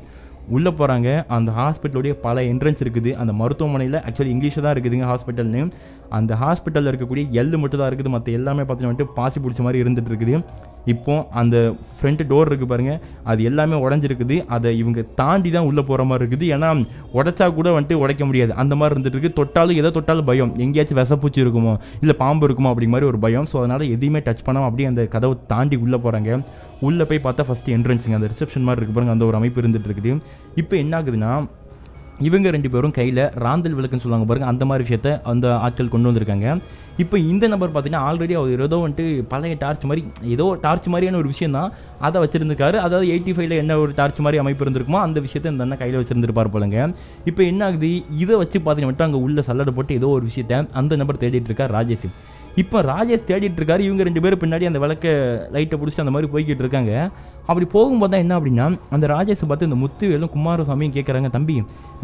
உள்ளே போகிறாங்க. அந்த ஹாஸ்பிட்டலுடைய பல என்ட்ரன்ஸ் இருக்குது. அந்த மருத்துவமனையில் ஆக்சுவலி இங்கிலீஷில் தான் இருக்குதுங்க ஹாஸ்பிட்டல்னு. அந்த ஹாஸ்பிட்டலில் இருக்கக்கூடிய எள்ளு மட்டும் தான் இருக்குது, மற்ற எல்லாமே பார்த்தீங்கன்னா வந்துட்டு பாசி பிடிச்ச மாதிரி இருந்துகிட்டு இருக்குது. இப்போ அந்த ஃப்ரண்ட் டோர் இருக்குது பாருங்கள், அது எல்லாமே உடஞ்சிருக்குது. அதை இவங்க தாண்டி தான் உள்ளே போகிற மாதிரி இருக்குது. ஏன்னா உடைச்சா கூட வந்துட்டு உடைக்க முடியாது அந்த மாதிரி இருந்துட்டு இருக்குது. தொட்டாலும் எதை தொட்டாலும் பயம், எங்கேயாச்சும் விஷப்பூச்சி இருக்குமோ இல்லை பாம்பு இருக்குமோ அப்படிங்கிற மாதிரி ஒரு பயம். ஸோ அதனால் எதையுமே டச் பண்ணாமல் அப்படியே அந்த கதவை தாண்டி உள்ளே போகிறாங்க. உள்ளே போய் பார்த்தா ஃபஸ்ட்டு என்ட்ரன்ஸுங்க அந்த ரிசப்ஷன் மாதிரி இருக்குது பாருங்கள், அந்த ஒரு அமைப்பு இருந்துகிட்டு இருக்குது. இப்போ என்ன ஆகுதுன்னா இவங்க 2 பேரும் கையில் ராந்தல் விளக்குன்னு சொல்லுவாங்க பாருங்கள், அந்த மாதிரி விஷயத்த அந்த ஆட்கள் கொண்டு வந்திருக்காங்க. இப்போ இந்த நபர் பார்த்தீங்கன்னா ஆல்ரெடி அவர் ஏதோ வந்துட்டு பழைய டார்ச் மாதிரி ஏதோ டார்ச் மாதிரியான ஒரு விஷயம் தான் அதை வச்சுருந்துருக்காரு. அதாவது 85ல் என்ன ஒரு டார்ச் மாதிரி அமைப்பு இருந்திருக்குமோ அந்த விஷயத்தை இந்த அண்ணன் கையில் வச்சுருந்துருப்பார் போலங்க. இப்போ என்ன ஆகுது, இதை வச்சு பார்த்தீங்கன்னா மட்டும் அங்கே உள்ள சல்லடை போட்டு ஏதோ ஒரு விஷயத்தை அந்த நபர் தேடிட்டு இருக்கார் ராஜேஷ். இப்போ ராஜேஷ் தேடிட்டு இருக்காரு. இவங்க 2 பேரும் பின்னாடி அந்த விளக்க லைட்டை பிடிச்சிட்டு அந்த மாதிரி போய்கிட்டு இருக்காங்க. அப்படி போகும்போது தான் என்ன அப்படின்னா அந்த ராஜேஷை பார்த்து இந்த முத்துவேலும் குமாரசாமியும் கேட்குறாங்க, தம்பி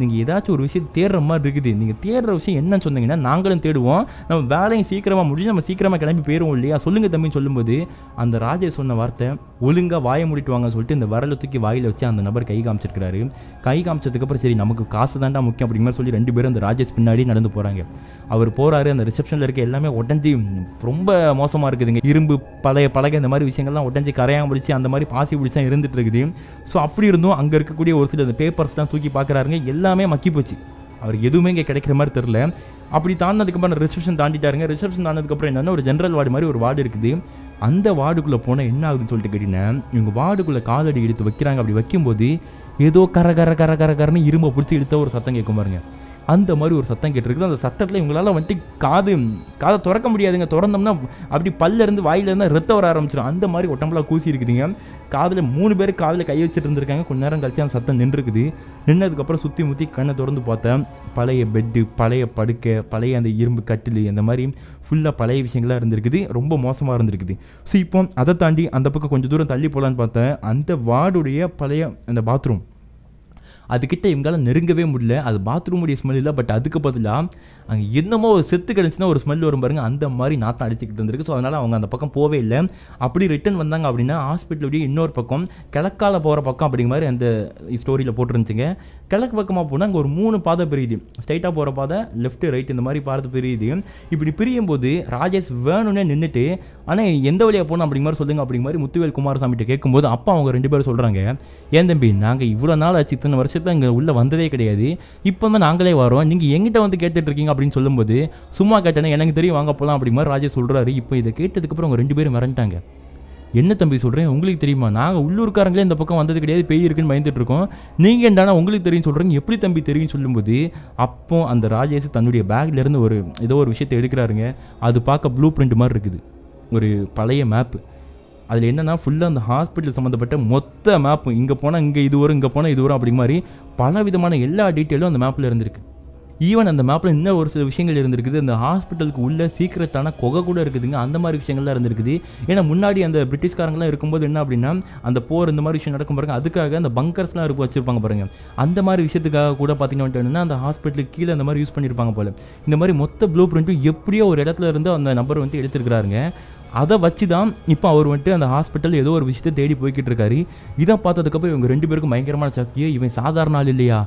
நீங்கள் ஏதாச்சும் ஒரு விஷயம் தேடுற மாதிரி இருக்குது, நீங்கள் தேடுற விஷயம் என்னன்னு சொன்னீங்கன்னா நாங்களும் தேடுவோம், நம்ம வேலையும் சீக்கிரமாக முடிஞ்சு நம்ம சீக்கிரமாக கிளம்பி போயிடுவோம் இல்லையா, சொல்லுங்கள் தம்பின்னு சொல்லும்போது அந்த ராஜேஷ் சொன்ன வார்த்தை ஒழுங்காக வாயை மூடிட்டு வாங்க சொல்லிட்டு இந்த வரலை தூக்கி வாயில் வச்சு அந்த நபர் கை காமிச்சிருக்கிறாரு. கை காமிச்சதுக்கப்புறம் சரி நமக்கு காசு தாண்டா முக்கியம் அப்படிங்கிற மாதிரி சொல்லி 2 பேரும் அந்த ராஜேஷ் பின்னாடி நடந்து போகிறாங்க. அவர் போகிறாரு. அந்த ரிசப்ஷனில் இருக்க எல்லாமே உடஞ்சி ரொம்ப மோசமாக இருக்குதுங்க. இரும்பு பழைய பழக இந்த மாதிரி விஷயங்கள்லாம் உடஞ்சி கரையாமல் பிடிச்சி அந்த மாதிரி பாசி பிடிச்சா இருந்துட்டு இருக்குது. ஸோ அப்படி இருந்தும் அங்கே இருக்கக்கூடிய ஒரு சில அந்த பேப்பர்ஸ்லாம் தூக்கி பார்க்குறாருங்க, எல்லாமே மக்கி போச்சு. அவருக்கு எதுவுமே இங்கே கிடைக்கிற மாதிரி தெரில. அப்படி தாண்டினதுக்கப்புறம் ரிசப்ஷன் தாண்டிட்டாருங்க. ரிசப்ஷன் தாண்டினதுக்கப்புறம் என்னென்னா ஒரு ஜென்ரல் வார்டு மாதிரி ஒரு வார்டு இருக்குது. அந்த வார்டுக்குள்ளே போனால் என்ன ஆகுதுன்னு சொல்லிட்டு கேட்டிங்கன்னா இவங்க வார்டுக்குள்ளே காலடி எடுத்து வைக்கிறாங்க. அப்படி வைக்கும்போது ஏதோ கரன்னு இரும்பை பிடிச்சி இழுத்த ஒரு சத்தம் கேட்கும் பாருங்க, அந்த மாதிரி ஒரு சத்தம் கேட்டிருக்குது. அந்த சத்தத்தில் இவங்களால வந்துட்டு காதை திறக்க முடியாதுங்க. திறந்தோம்னா அப்படி பல்லேருந்து வாயிலேருந்து ரத்தம் வர ஆரம்பிச்சிடும். அந்த மாதிரி ஒட்டம்பெல்லாம் கூசி இருக்குதுங்க. காதில் 3 பேர் காதில் கை வச்சுட்டு இருந்திருக்காங்க. கொஞ்ச நேரம் கழிச்சு அந்த சத்தம் நின்றுருக்குது. நின்னதுக்கப்புறம் சுற்றி முற்றி கண்ணை திறந்து பார்த்தேன். பழைய பெட்டு, பழைய படுக்கை, பழைய அந்த இரும்பு கட்டில், அந்த மாதிரி ஃபுல்லாக பழைய விஷயங்களாக இருந்திருக்குது. ரொம்ப மோசமாக இருந்திருக்குது. ஸோ இப்போ அதை தாண்டி அந்த பக்கம் கொஞ்சம் தூரம் தள்ளி போகலான்னு பார்த்தேன். அந்த வார்டுடைய பழைய அந்த பாத்ரூம் அதுக்கிட்ட இவங்களால நெருங்கவே முடியல. அது பாத்ரூமுடைய ஸ்மெல் இல்லை, பட் அதுக்கு பதிலாக அங்கே என்னமோ ஒரு செத்து கிடந்துச்சுன்னா ஒரு ஸ்மெல் வரும் பாருங்க, அந்த மாதிரி நாற்றம் அடிச்சுக்கிட்டு இருந்திருக்கு. ஸோ அதனால் அவங்க அந்த பக்கம் போவே இல்லை. அப்படி ரிட்டன் வந்தாங்க அப்படின்னா ஹாஸ்பிட்டலுடைய இன்னொரு பக்கம் கிழக்கால போகிற பக்கம் அப்படிங்கிற மாதிரி அந்த ஸ்டோரியில் போட்டுருந்துச்சுங்க. கிழக்கு பக்கமாக போனால் அங்கே ஒரு 3 பாதை பிரியுது. ஸ்ட்ரைட்டாக போகிற பாதை, லெஃப்ட்டு ரைட், இந்த மாதிரி பாதை பிரியுது. இப்படி பிரியும் போது ராஜேஷ் வேணும்னே நின்றுட்டு ஆனால் எந்த வழியாக போகணும் அப்படிங்கிற மாதிரி சொல்லுங்க அப்படிங்கிற மாதிரி முத்துவேல் குமாரசாமிகிட்ட கேட்கும்போது அப்பா அவங்க 2 பேரும் சொல்கிறாங்க, ஏன் தம்பி நாங்கள் இவ்வளோ நாள் ஆச்சு, இத்தனை வருஷத்தை இங்கே உள்ளே வந்ததே கிடையாது, இப்போ தான் நாங்களே வரோம், நீங்கள் எங்கிட்ட வந்து கேட்டுட்டு இருக்கீங்க அப்படின்னு சொல்லும்போது சும்மா கேட்டேன்னா எனக்கு தெரியும் வாங்க போகலாம் அப்படிங்கிற மாதிரி ராஜேஷ் சொல்கிறாரு. இப்போ இதை கேட்டதுக்கப்புறம் அவங்க 2 பேரும் மிரண்டாங்க. என்ன தம்பி சொல்கிறேன், உங்களுக்கு தெரியுமா, நாங்கள் உள்ளூர்காரங்களே இந்த பக்கம் வந்தது கிடையாது, பேய் இருக்குன்னு பயந்துட்டு இருக்கோம், நீங்கள் என்னன்னா உங்களுக்கு தெரியும் சொல்கிறீங்க, எப்படி தம்பி தெரியும் சொல்லும்போது அப்போ அந்த ராஜேஷ் தன்னுடைய பேக்லேருந்து ஏதோ ஒரு விஷயத்தை எடுக்கிறாருங்க. அது பார்க்க ப்ளூ பிரிண்ட் மாதிரி இருக்குது, ஒரு பழைய மேப்பு. அதில் என்னென்னா ஃபுல்லாக அந்த ஹாஸ்பிட்டல் சம்மந்தப்பட்ட மொத்த மேப்பும், இங்கே போனால் இங்கே இது வரும், இங்கே போனால் இது வரும் அப்படிங்க மாதிரி பல விதமான எல்லா டீட்டெயிலும் அந்த மேப்பில் இருந்திருக்கு. ஈவன் அந்த மேப்பில் இன்னும் ஒரு சில விஷயங்கள் இருந்திருக்குது. அந்த ஹாஸ்பிட்டலுக்கு உள்ள சீக்கிரட்டான குகை கூட இருக்குதுங்க, அந்த மாதிரி விஷயங்கள்லாம் இருந்திருக்குது. ஏன்னா முன்னாடி அந்த பிரிட்டிஷ்காரங்களாம் இருக்கும்போது என்ன அப்படின்னா அந்த போர் இந்த மாதிரி விஷயம் நடக்கும் பாருங்க, அதுக்காக அந்த பங்கர்ஸ்லாம் வச்சுருப்பாங்க பாருங்க, அந்த மாதிரி விஷயத்துக்காக கூட பார்த்தீங்கன்னா அந்த ஹாஸ்பிட்டலுக்கு கீழே அந்த மாதிரி யூஸ் பண்ணியிருப்பாங்க போல. இந்த மாதிரி மொத்த ப்ளூ பிரிண்ட்டும் எப்படியோ ஒரு இடத்துல இருந்து அந்த நபர் வந்து எடுத்துருக்கிறாருங்க. அதை வச்சு தான் இப்போ அவர் வந்துட்டு அந்த ஹாஸ்பிட்டல் ஏதோ ஒரு விஷயத்தை தேடி போய்கிட்டு இருக்காரு. இதை பார்த்ததுக்கப்புறம் இவங்க 2 பேருக்கும் பயங்கரமான சக்தியே, இவன் சாதாரண ஆள் இல்லையா,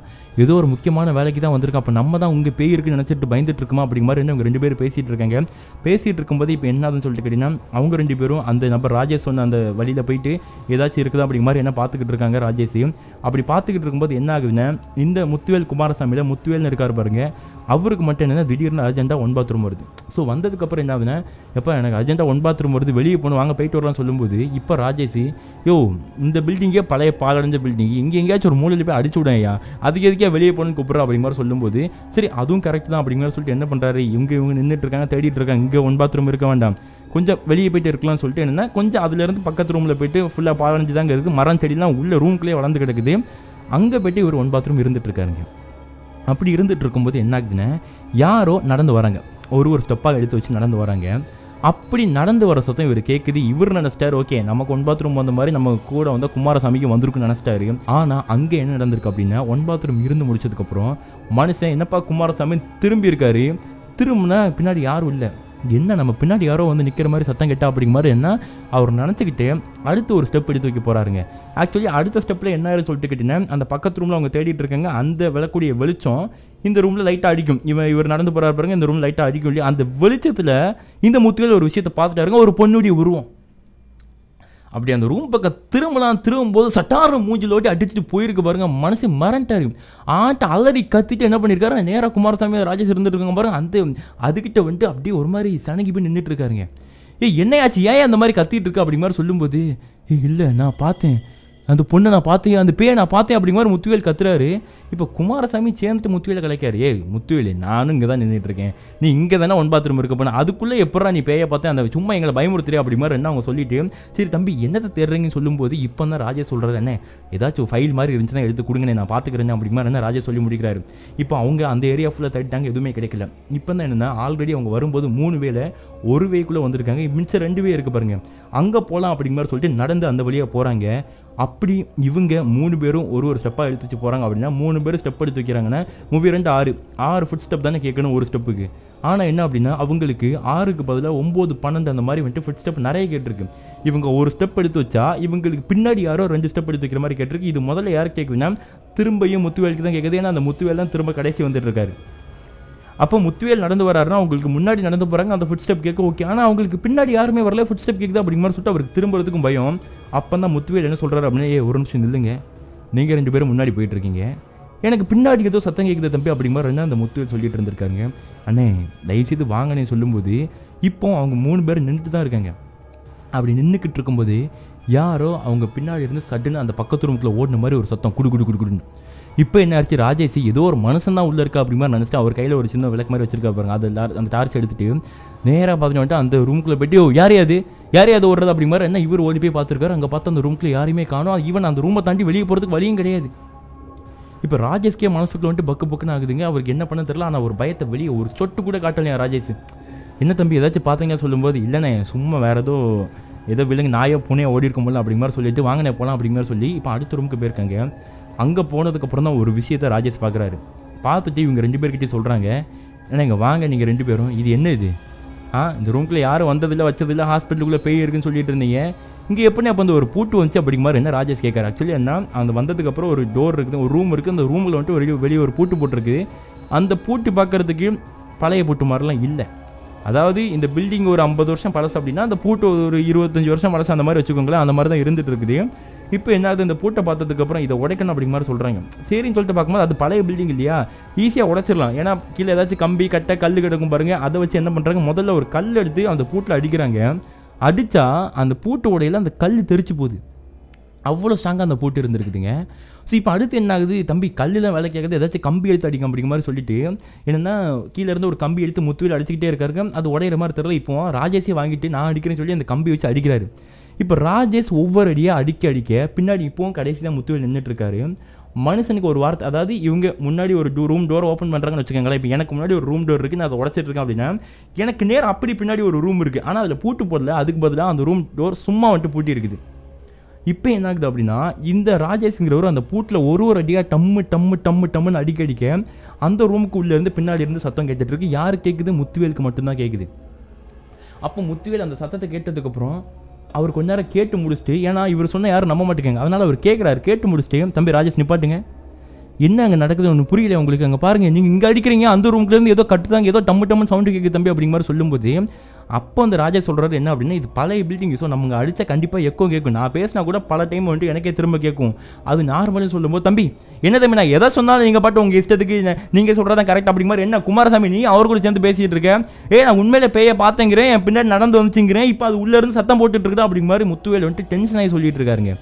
ஏதோ ஒரு முக்கியமான வேலைக்கு தான் வந்திருக்கான், அப்போ நம்ம தான் உங்கள் பேய் இருக்குன்னு நினச்சிட்டு பயந்துட்டு இருக்குமா அப்படிங்கிற மாதிரி இவங்க 2 பேரும் பேசிகிட்டு இருக்காங்க. பேசிகிட்டு இருக்கும்போது இப்போ என்னதுன்னு சொல்லிட்டு கேட்டிங்கன்னா, அவங்க 2 பேரும் அந்த நபர் ராஜேஷ் சொன்ன அந்த வழியில் போயிட்டு ஏதாச்சும் இருக்குதா அப்படிங்கிற மாதிரி என்ன பார்த்துக்கிட்டு இருக்காங்க ராஜேஷையும். அப்படி பார்த்துக்கிட்டு இருக்கும்போது என்ன ஆகுதுன்னா, இந்த முத்துவேல் குமாரசாமியில் முத்துவேல்னு இருக்கார் பாருங்க, அவருக்கு மட்டும் என்னென்னா திடீர்னு அர்ஜென்ட்டாக 1 பாத்ரூம் வருது. ஸோ வந்ததுக்கப்புறம் என்ன ஆகுதுன்னா, எப்போ எனக்கு அர்ஜென்ட்டாக 1 பாத்ரூம் வருது, வெளியே போகணும், வாங்க போயிட்டு வரலாம்னு சொல்லும்போது இப்போ ராஜேஷ், யோ இந்த பில்டிங்கே பழைய பாலடைஞ்ச பில்டிங், இங்கே எங்கேயாச்சும் ஒரு மூலையில் போய் அடிச்சு விடையா, அதுக்கு எதுக்கே வெளியே போகணும்னு கூப்பிட்றா அப்படிங்கிற மாதிரி சொல்லும்போது, சரி அதுவும் கரெக்ட் தான் அப்படிங்கிற சொல்லிட்டு என்ன பண்ணுறாரு, இவங்க நின்றுட்டு இருக்காங்க, தேடிட்டு இருக்காங்க, இங்கே 1 பாத்ரூம் இருக்க வேண்டாம், கொஞ்சம் வெளியே போயிட்டு இருக்கலாம்னு சொல்லிட்டு என்னென்னா கொஞ்சம் அதுலேருந்து பக்கத்து ரூமில் போயிட்டு ஃபுல்லாக பாலடைஞ்சு தாங்க இருக்குது, மரம் செடிலாம் உள்ள ரூம்குள்ளேயே வளர்ந்து கிடக்குது, அங்கே போய்ட்டு ஒரு 1 பாத்ரூம் இருந்துட்டு இருக்காருங்க. அப்படி இருந்துட்டு இருக்கும்போது என்ன ஆகுதுன்னா, யாரோ நடந்து வராங்க, ஒரு ஸ்டெப்பாக எடுத்து வச்சு நடந்து வராங்க. அப்படி நடந்து வர சத்தம் இவர் கேட்குது. இவர் நினச்சிட்டாரு, ஓகே நமக்கு 1 பாத்ரூம் வந்த மாதிரி நம்ம கூட வந்து குமாரசாமிக்கு வந்திருக்குன்னு நினச்சிட்டாரு. ஆனால் அங்கே என்ன நடந்திருக்கு அப்படின்னா, 1 பாத்ரூம் இருந்து முடிச்சதுக்கப்புறம் மனுஷன் என்னப்பா குமாரசாமி திரும்பி இருக்காரு. திரும்பினா பின்னாடி யாரும் இல்லை. என்ன நம்ம பின்னாடி யாரோ வந்து நிற்கிற மாதிரி சத்தம் கேட்டா அப்படிங்கிற மாதிரி என்ன அவர் நினச்சிக்கிட்டு அடுத்து ஒரு ஸ்டெப் எடுத்து வைக்க போகிறாருங்க. ஆக்சுவலி அடுத்த ஸ்டெப்பில் என்ன சொல்லிட்டு கேட்டிங்கன்னா, அந்த பக்கத்து ரூமில் அவங்க தேடிட்டு இருக்காங்க, அந்த விளக்கூடிய வெளிச்சம் இந்த ரூமில் லைட்டாக அடிக்கும். இவர் நடந்து போகிறாரு பாருங்க, இந்த ரூம் லைட்டாக அடிக்கும் இல்லையா, அந்த வெளிச்சத்தில் இந்த முத்துவேல் ஒரு விஷயத்தை பார்த்துட்டாருங்க, ஒரு பொண்ணுடைய உருவம். அப்படி அந்த ரூம் பக்கம் திரும்பும்போது சட்டார மூஞ்சில் ஓட்டி அடிச்சுட்டு போயிருக்கு பாருங்க. மனசு மறந்துட்டாரு. அலறி கத்திட்டு என்ன பண்ணியிருக்காரு, நேராக குமாரசாமி ராஜேஷ் இருந்துட்டு இருக்காங்க பாருங்க, அந்த அதுக்கிட்ட வந்துட்டு அப்படியே ஒரு மாதிரி சனங்கி போய் நின்றுட்டு இருக்காருங்க. என்னையாச்சு ஏன் அந்த மாதிரி கத்திட்டு இருக்கு அப்படிங்கிற மாதிரி சொல்லும்போது, இல்லை நான் பார்த்தேன், அந்த பொண்ணை நான் பார்த்தேன், அந்த பேயை நான் பார்த்தேன் அப்படிங்கிற மாதிரி முத்துவேல் கத்துறாரு. இப்போ குமாரசாமி சேர்ந்துட்டு முத்துவேலை கலைக்காரு. முத்துவேல் நானும் இங்கே தான் நின்றுட்டு இருக்கேன், நீ இங்கே தானே 1 பாத்ரூம் இருக்க போன, அதுக்குள்ளே எப்படா நீ பேயை பார்த்தேன், அந்த சும்மா எங்களை பயமுறுத்துறியா அப்படி மாதிரி என்ன அவங்க சொல்லிட்டு, சரி தம்பி என்னத்தை தேடுறீங்கன்னு சொல்லும்போது இப்போ தான் ராஜேஷ் சொல்கிறாரு, என்ன ஏதாச்சும் ஃபைல் மாதிரி இருந்துச்சுன்னா எடுத்து கொடுங்க நான் பார்த்துக்கிறேன் அப்படி மாதிரி என்ன ராஜேஷ் சொல்லி முடிக்கிறாரு. இப்போ அவங்க அந்த ஏரியா ஃபுல்லாக தட்டிட்டாங்க, எதுவுமே கிடைக்கல. இப்போ தான் என்னென்னா, ஆல்ரெடி அவங்க வரும்போது 3 வேலை ஒரு வேக்குள்ளே வந்திருக்காங்க, மிச்சம் 2 வே இருக்குது பாருங்க, அங்கே போகலாம் அப்படிங்கிற மாதிரி சொல்லிட்டு நடந்து அந்த வழியாக போகிறாங்க. அப்படி இவங்க 3 பேரும் ஒரு ஸ்டெப்பாக எடுத்து வச்சு போகிறாங்க. அப்படின்னா 3 பேரும் ஸ்டெப் எடுத்து வைக்கிறாங்கன்னா 3 2 6 ஃபுட் ஸ்டெப் தானே கேட்கணும் ஒரு ஸ்டெப்புக்கு. ஆனால் என்ன அப்படின்னா, அவங்களுக்கு 6க்கு பதிலாக 9 12 அந்த மாதிரி வந்துட்டு ஃபுட் ஸ்டெப் நிறைய கேட்டிருக்கு. இவங்க ஒரு ஸ்டெப் எடுத்து வச்சா இவங்களுக்கு பின்னாடி யாரோ 2 ஸ்டெப் எடுத்து வைக்கிற மாதிரி கேட்டிருக்கு. இது முதல்ல யாருக்கு கேட்குதுன்னா, திரும்பியும் முத்துவேலுக்கு தான் கேட்குது. ஏன்னா அந்த முத்துவேல் தான் திரும்ப கடைசி வந்துட்டு இருக்காரு. அப்போ முத்துவேல் நடந்து வராருன்னா அவங்களுக்கு முன்னாடி நடந்து போகிறாங்க, அந்த ஃபுட் ஸ்டெப் கேட்க ஓகே. ஆனால் அவங்களுக்கு பின்னாடி யாருமே வரல, ஃபுட் ஸ்டெப் கேட்குது அப்படிங்கிற மாதிரி சொல்லிட்டு அவருக்கு திரும்புறதுக்கும் பயம். அப்போ தான் முத்துவேல் என்ன சொல்கிறாரு அப்படின்னா, ஒரு நிமிஷம் இல்லைங்க, நீங்கள் 2 பேரும் முன்னாடி போயிட்டுருக்கீங்க, எனக்கு பின்னாடி ஏதோ சத்தம் கேட்குது தம்பி அப்படிங்கிற மாதிரி அந்த முத்துவேல் சொல்லிட்டு இருந்திருக்காங்க. அண்ணே தயவுசெய்து வாங்கன்னு சொல்லும்போது இப்போ அவங்க 3 பேர் நின்றுட்டு தான் இருக்காங்க. அப்படி நின்றுக்கிட்டு இருக்கும்போது யாரோ அவங்க பின்னாடி இருந்து சட்டுன்னு அந்த பக்கத்து ரூமுக்குள்ளே ஓடின மாதிரி ஒரு சத்தம் குடுன்னு. இப்போ என்ன ஆச்சு, ராஜேஷ் ஏதோ ஒரு மனுஷன் தான் உள்ளே இருக்கா அப்படிங்கிற மாதிரி நினச்சிட்டு அவர் கையில் ஒரு சின்ன விளக்கு மாதிரி வச்சிருக்கா பாருங்க, அந்த டார்ச் எடுத்துட்டு நேராக பார்த்துட்டு அந்த ரூமுக்குள்ளே போய்ட்டு யாரையாது ஓடுறது அப்படிங்கிற மாதிரி என்ன இவர் ஓடி போய் பார்த்துருக்காரு. அங்கே பார்த்து அந்த ரூமுக்குள்ள யாரையுமே காணும். ஈவன் அந்த ரூமை தாண்டி வெளியே போகிறதுக்கு வழியும் கிடையாது. இப்போ ராஜேஷ்கே மனசுக்குள்ள வந்துட்டு பக்குன்னு ஆகுதுங்க. அவருக்கு என்ன பண்ண தெரியல. ஆனால் ஒரு பயத்தை வெளியே ஒரு சொட்டு கூட காட்டலையா ராஜேஷ். என்ன தம்பி ஏதாச்சும் பார்த்தீங்க சொல்லும்போது, இல்லைண்ணே சும்மா வேறு ஏதோ விலங்கு நாயோ பூனையோ ஓடி இருக்கும் போல அப்படிங்கிற மாதிரி சொல்லிட்டு வாங்கினே போகலாம் அப்படிங்கிற மாதிரி சொல்லி இப்போ அடுத்த ரூமுக்கு போயிருக்காங்க. அங்கே போனதுக்கப்புறம் தான் ஒரு விஷயத்தை ராஜேஷ் பார்க்குறாரு. பார்த்துட்டு இவங்க 2 பேர்கிட்டே சொல்கிறாங்க, ஏன்னா இங்கே வாங்க நீங்கள் 2 பேரும், இது என்ன இது, இந்த ரூம்குள்ளே யாரும் வந்ததில்லை வச்சதில்லை, ஹாஸ்பிட்டலுக்குள்ளே பேய் இருக்குன்னு சொல்லிட்டு இருந்தீங்க, இங்கே எப்படி அப்போ அந்த ஒரு பூட்டு வந்துச்சு அப்படிங்கிற மாதிரி என்ன ராஜேஷ் கேட்குறாரு. ஆக்சுவலி என்ன அந்த வந்ததுக்கப்புறம் ஒரு டோர் இருக்குது, ஒரு ரூம் இருக்குது, அந்த ரூமில் வந்துட்டு வெளியே ஒரு பூட்டு போட்டிருக்கு. அந்த பூட்டு பார்க்குறதுக்கு பழைய பூட்டு மாதிரிலாம் இல்லை. அதாவது இந்த பில்டிங் ஒரு 50 வருஷம் பழசு அப்படின்னா அந்த பூட்டு ஒரு 25 வருஷம் பழசு அந்த மாதிரி வச்சுக்கோங்களேன். அந்த மாதிரி தான் இருந்துட்டு இருக்குது. இப்போ என்ன ஆகுது, இந்த பூட்டை பார்த்ததுக்கப்புறம் இதை உடைக்கணும் அப்படிங்கிற மாதிரி சொல்கிறாங்க. சரின்னு சொல்லிட்டு பார்க்கும்போது அது பழைய பில்டிங் இல்லையா, ஈஸியாக உடைச்சிடலாம். ஏன்னா கீழே ஏதாச்சும் கம்பி கட்டை கல் கிடக்கும் பாருங்கள், அதை வச்சு என்ன பண்ணுறாங்க, முதல்ல ஒரு கல் எடுத்து அந்த பூட்டில் அடிக்கிறாங்க. அடித்தா அந்த பூட்டு உடையில அந்த கல் தெரிச்சு போகுது. அவ்வளோ ஸ்ட்ராங்காக அந்த பூட்டு இருந்துருக்குதுங்க. ஸோ இப்போ அடுத்து என்ன ஆகுது, தம்பி கல்லுலாம் வேலை கேட்குது, ஏதாச்சும் கம்பி எடுத்து அடிக்கும் அப்படிங்கிற மாதிரி சொல்லிட்டு என்னென்னா கீழே இருந்து ஒரு கம்பி எடுத்து முத்துவில் அடிச்சுக்கிட்டே இருக்காரு. அது உடையிற மாதிரி தெரியல. இப்போ ராஜேஷே வாங்கிட்டு நான் அடிக்கிறேன்னு சொல்லி அந்த கம்பி வச்சு அடிக்கிறாரு. இப்போ ராஜேஷ் ஒவ்வொரு அடியாக அடிக்க பின்னாடி இப்போவும் கடைசி தான் முத்துவில் நின்றுட்டு இருக்காரு. மனுஷனுக்கு ஒரு வார்த்தை, அதாவது இவங்க முன்னாடி ஒரு ரூம் டோர் ஓப்பன் பண்ணுறாங்கன்னு வச்சுக்கோங்களேன். இப்போ எனக்கு முன்னாடி ஒரு ரூம் டோர் இருக்குது, நான் அதை உடச்சிட்டு இருக்கேன் அப்படின்னா எனக்கு நேரம் அப்படி பின்னாடி ஒரு ரூம் இருக்குது, ஆனால் அதில் பூட்டு போடல, அதுக்கு பதிலாக அந்த ரூம் டோர் சும்மா வந்துட்டு பூட்டி இருக்குது. இப்போ என்ன ஆகுது அப்படின்னா, இந்த ராஜேஷ்ங்கிறவர் அந்த பூட்டில் ஒரு அடியாக டம்முன்னு அடிக்க அந்த ரூமுக்கு உள்ளே இருந்து பின்னாடி இருந்து சத்தம் கேட்டுட்டு இருக்கு. யார் கேட்குது, முத்துவேலுக்கு மட்டும்தான் கேட்குது. அப்போ முத்துவேல் அந்த சத்தத்தை கேட்டதுக்கப்புறம் அவர் கொஞ்ச நேரம் கேட்டு முடிச்சுட்டு, ஏன்னா இவர் சொன்ன யாரும் நம்ப மாட்டேங்க, அதனால் அவர் கேட்குறாரு. கேட்டு முடிச்சுட்டு, தம்பி ராஜேஷ் நிப்பாட்டுங்க, என்ன அங்கே நடக்குது ஒன்று புரியல உங்களுக்கு, அங்கே பாருங்கள் நீங்கள் இங்கே அடிக்கிறீங்க, அந்த ரூம்லேருந்து ஏதோ கட்டுதாங்க, ஏதோ டம்முன்னு சவுண்டு கேட்குது தம்பி அப்படிங்கிற மாதிரி சொல்லும்போது, அப்போ அந்த ராஜா சொல்கிறாரு என்ன அப்படின்னா, இது பழைய பில்டிங், ஸோ நம்ம அடித்தா கண்டிப்பாக எக்கோ கேட்கும், நான் பேசினா கூட பல டைம் வந்துட்டு எனக்கே திரும்ப கேட்கும், அது நார்மலாக சொல்லும்போது, தம்பி என்ன தம்பி நான் எதை சொன்னாலும் நீங்கள் பாட்டு உங்கள் இஷ்டத்துக்கு நீங்கள் சொல்கிறதா கரெக்ட் அப்படிங்கிற மாதிரி, என்ன குமாரசாமி நீ அவர் கூட சேர்ந்து பேசிகிட்டு இருக்கேன், நான் உண்மையில பேய பார்த்தேங்கிறேன், என் பின்னாடி நடந்து வந்துச்சுங்கிறேன், இப்போ அது உள்ளேருந்து சத்தம் போட்டுட்டு இருக்கா அப்படிங்கிற மாதிரி முத்துவேல் வந்துட்டு டென்ஷன் ஆகி சொல்லிட்டு இருக்காருங்க.